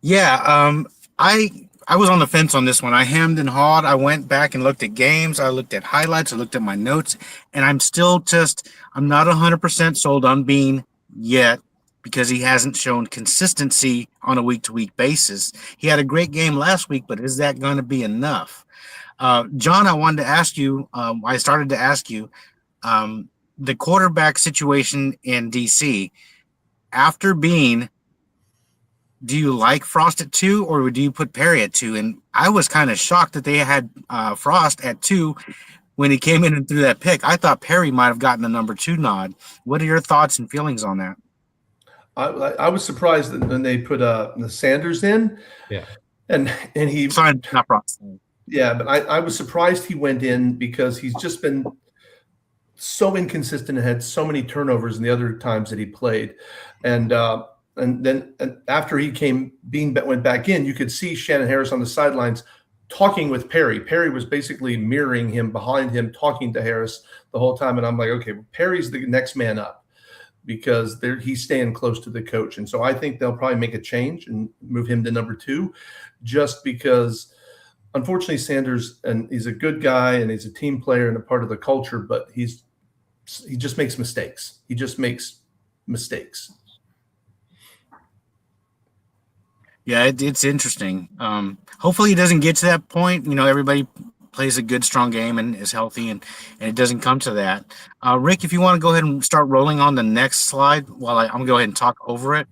Yeah, I was on the fence on this one. I hemmed and hawed. I went back and looked at games. I looked at highlights. I looked at my notes, and I'm not 100% sold on Bean yet, because he hasn't shown consistency on a week-to-week basis. He had a great game last week, but is that going to be enough? John, I wanted to ask you, the quarterback situation in DC. After Bean, do you like Frost at 2, or do you put Perry at 2? And I was kind of shocked that they had Frost at 2 when he came in and threw that pick. I thought Perry might have gotten the number 2 nod. What are your thoughts and feelings on that? I was surprised that when they put the Sanders in, and he signed not Frost. Yeah, but I was surprised he went in, because he's just been so inconsistent and had so many turnovers in the other times that he played, and and then after he went back in, you could see Shannon Harris on the sidelines talking with Perry. Perry was basically mirroring him behind him, talking to Harris the whole time. And I'm like, okay, Perry's the next man up because he's staying close to the coach. And so I think they'll probably make a change and move him to number 2, just because unfortunately Sanders, and he's a good guy and he's a team player and a part of the culture, but he just makes mistakes. He just makes mistakes. Yeah, it's interesting. Hopefully, it doesn't get to that point. Everybody plays a good, strong game and is healthy, and it doesn't come to that. Rick, if you want to go ahead and start rolling on the next slide while I'm going to go ahead and talk over it.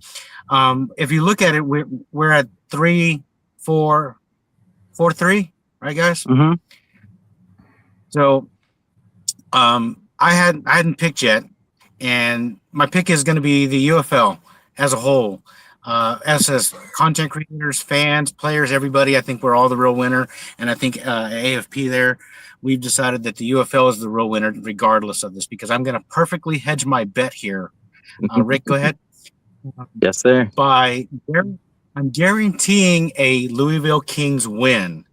If you look at it, we're at 3-4-4-3, right, guys? Mm-hmm. So, I hadn't picked yet, and my pick is going to be the UFL as a whole. As content creators, fans, players, everybody, I think we're all the real winner. And I think AFP there, we've decided that the UFL is the real winner regardless of this, because I'm going to perfectly hedge my bet here. Rick, go ahead. Yes, sir. I'm guaranteeing a Louisville Kings win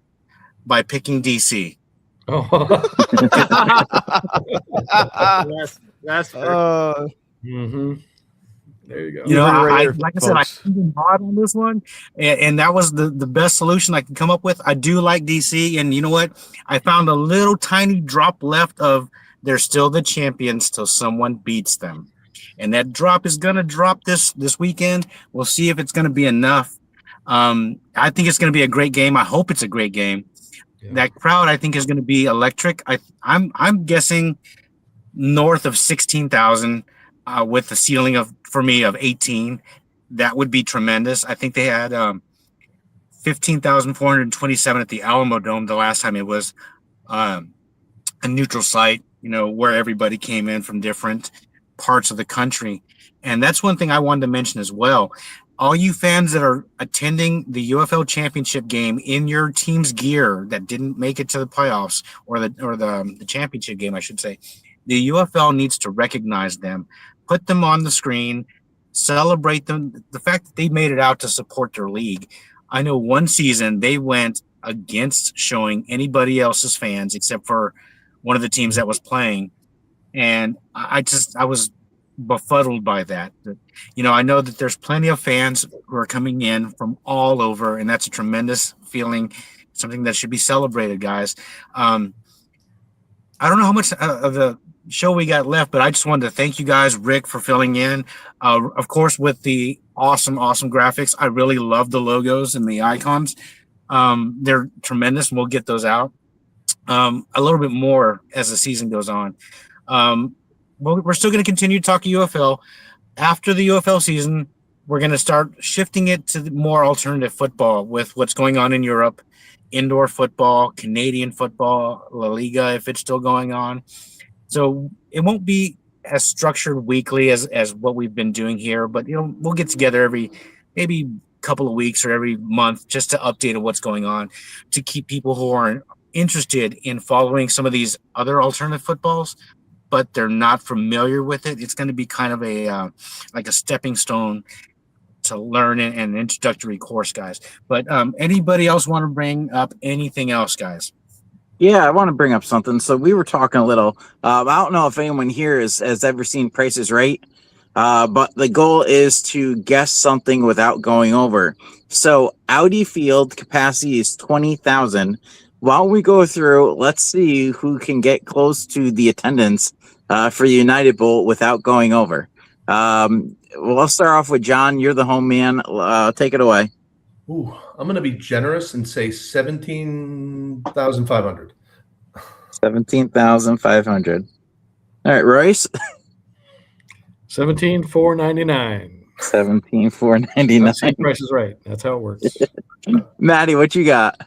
by picking DC. Oh. That's fair. Mm-hmm. There you go. Like I said, I came hard on this one, and that was the best solution I could come up with. I do like DC, and you know what? I found a little tiny drop left of they're still the champions till someone beats them, and that drop is going to drop this weekend. We'll see if it's going to be enough. I think it's going to be a great game. I hope it's a great game. Yeah. That crowd, I think, is going to be electric. I'm guessing north of 16,000. With the ceiling of 18, that would be tremendous. I think they had 15,427 at the Alamo Dome the last time it was a neutral site, where everybody came in from different parts of the country. And that's one thing I wanted to mention as well. All you fans that are attending the UFL championship game in your team's gear that didn't make it to the playoffs or the championship game, I should say, the UFL needs to recognize them. Put them on the screen, celebrate them. The fact that they made it out to support their league. I know one season they went against showing anybody else's fans except for one of the teams that was playing. And I was befuddled by that. I know that there's plenty of fans who are coming in from all over, and that's a tremendous feeling, something that should be celebrated, guys. I don't know how much of the show we got left, but I just wanted to thank you guys, Rick, for filling in. Of course, with the awesome graphics. I really love the logos and the icons. They're tremendous, and we'll get those out a little bit more as the season goes on. Well, we're still going to continue to talk UFL. After the UFL season, we're going to start shifting it to more alternative football with what's going on in Europe, indoor football, Canadian football, La Liga, if it's still going on. So it won't be as structured weekly as what we've been doing here, but we'll get together every maybe couple of weeks or every month just to update on what's going on, to keep people who are interested in following some of these other alternative footballs, but they're not familiar with it. It's going to be kind of a like a stepping stone to learn an introductory course, guys. But anybody else want to bring up anything else, guys? Yeah, I want to bring up something. So we were talking a little. I don't know if anyone here has ever seen Price is Right, but the goal is to guess something without going over. So Audi Field capacity is 20,000. While we go through, let's see who can get close to the attendance for the United Bowl without going over. Well, let's start off with John. You're the home man. Take it away. Ooh, I'm going to be generous and say 17,500. 17,500. All right, Royce. 17,499. 17,499. Price is Right. That's how it works. Maddie, what you got?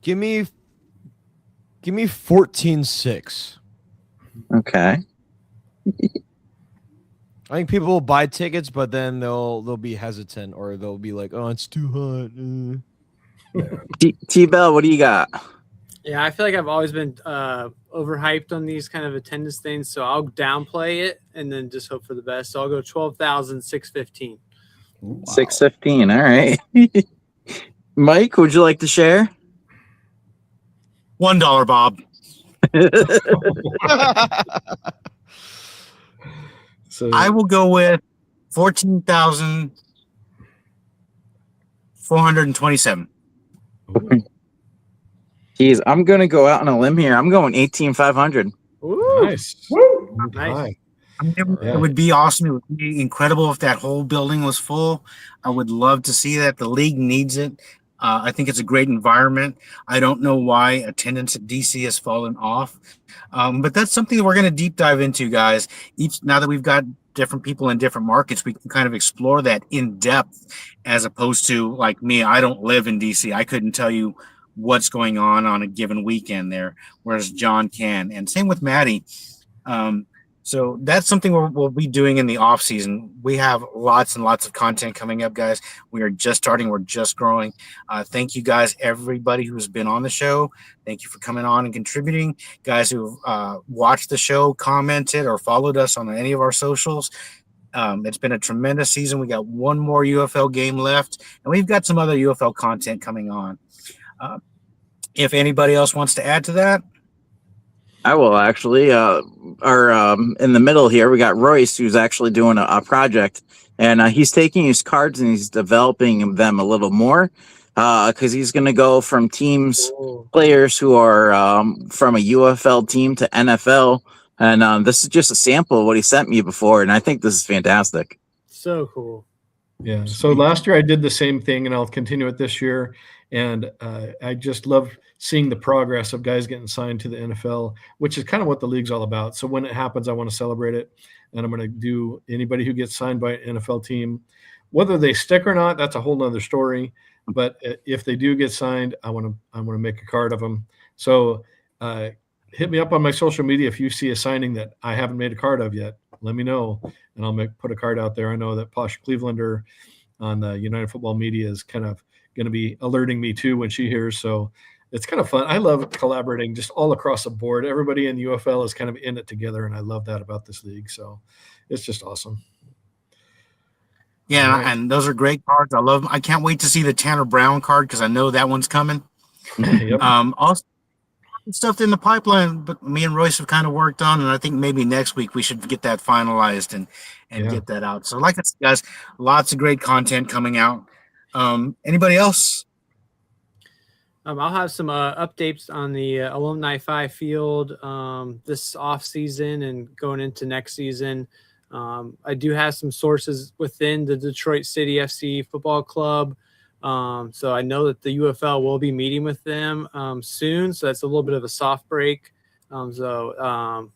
Give me 14,600. Okay. I think people will buy tickets, but then they'll be hesitant, or they'll be like, "Oh, it's too hot." T-Bell, what do you got? Yeah, I feel like I've always been overhyped on these kind of attendance things, so I'll downplay it and then just hope for the best. So I'll go 12,615. Wow. 615. All right. Mike, would you like to share? $1, Bob. So I will go with 14,427. Geez, I'm gonna go out on a limb here. I'm going 18,500. Ooh, nice. Woo! Nice. High. I mean, Yeah. it would be awesome. It would be incredible if that whole building was full. I would love to see that. The league needs it. I think it's a great environment. I don't know why attendance at DC has fallen off, but that's something that we're going to deep dive into, guys. Now that we've got different people in different markets, we can kind of explore that in depth, as opposed to like me. I don't live in DC. I couldn't tell you what's going on a given weekend there, whereas John can, and same with Maddie. So that's something we'll be doing in the off season. We have lots and lots of content coming up, guys. We are just starting. We're just growing. Thank you guys, everybody who's been on the show. Thank you for coming on and contributing. Guys who've watched the show, commented, or followed us on any of our socials. It's been a tremendous season. We got one more UFL game left, and we've got some other UFL content coming on. If anybody else wants to add to that. I will actually. In the middle here, we got Royce, who's actually doing a project, and he's taking his cards and he's developing them a little more, because he's going to go from teams, players who are from a UFL team to NFL, and this is just a sample of what he sent me before, and I think this is fantastic. So cool. Yeah. So last year I did the same thing, and I'll continue it this year. And I just love seeing the progress of guys getting signed to the NFL, which is kind of what the league's all about. So when it happens, I want to celebrate it, and I'm going to do anybody who gets signed by an NFL team, whether they stick or not. That's a whole nother story. But if they do get signed, I want to make a card of them. So hit me up on my social media if you see a signing that I haven't made a card of yet. Let me know, and I'll put a card out there. I know that Posh Clevelander on the United Football Media is kind of going to be alerting me too when she hears. So it's kind of fun. I love collaborating just all across the board. Everybody in UFL is kind of in it together, and I love that about this league. So it's just awesome. Yeah, Right. and those are great cards. I love them. I can't wait to see the Tanner Brown card because I know that one's coming. Yep. Also, stuff in the pipeline, but me and Royce have kind of worked on, and I think maybe next week we should get that finalized and get that out. So, like I said, guys, lots of great content coming out. Anybody else? I'll have some updates on the Alumni 5 field this off season and going into next season. I do have some sources within the Detroit City FC Football Club. So I know that the UFL will be meeting with them soon. So that's a little bit of a soft break. Some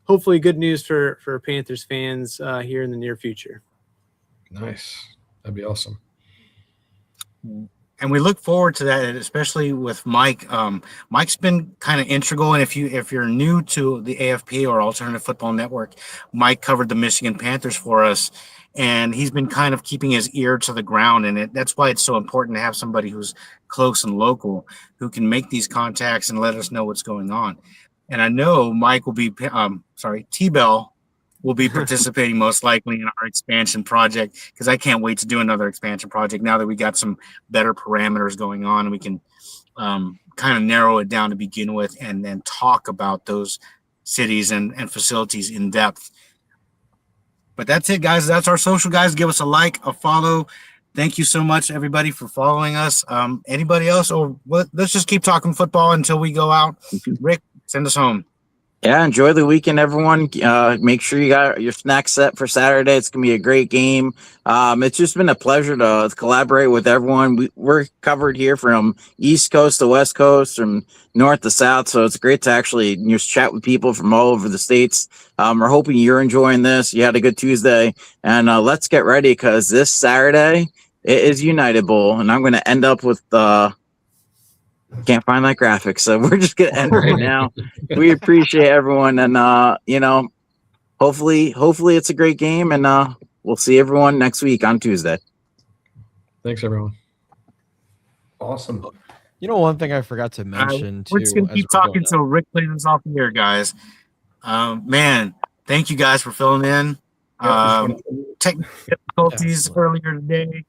hopefully good news for Panthers fans here in the near future. Nice. That'd be awesome. And we look forward to that, especially with Mike. Mike's been kind of integral, and if you're new to the AFP or Alternative Football Network, Mike covered the Michigan Panthers for us, and he's been kind of keeping his ear to the ground, and that's why it's so important to have somebody who's close and local who can make these contacts and let us know what's going on. And I know Mike will be, T-Bell will be participating most likely in our expansion project, because I can't wait to do another expansion project now that we got some better parameters going on, and we can kind of narrow it down to begin with and then talk about those cities and facilities in depth. But that's it, guys. That's our social, guys. Give us a like, a follow. Thank you so much, everybody, for following us. Anybody else? Or let's just keep talking football until we go out. Rick, send us home. Yeah, enjoy the weekend, everyone. Make sure you got your snacks set for Saturday. It's going to be a great game. It's just been a pleasure to collaborate with everyone. We're covered here from East Coast to West Coast, from North to South, so it's great to actually just chat with people from all over the states. We're hoping you're enjoying this. You had a good Tuesday, and let's get ready, because this Saturday it is United Bowl, and I'm going to end up with can't find that graphic, so we're just gonna end right now. We appreciate everyone, and hopefully it's a great game, and we'll see everyone next week on Tuesday. Thanks, everyone. Awesome. You know, one thing I forgot to mention We're just too. gonna As keep we're talking going until Rick plays us off the air, guys. Man, thank you guys for filling in. Yeah, Technical difficulties Definitely. earlier today.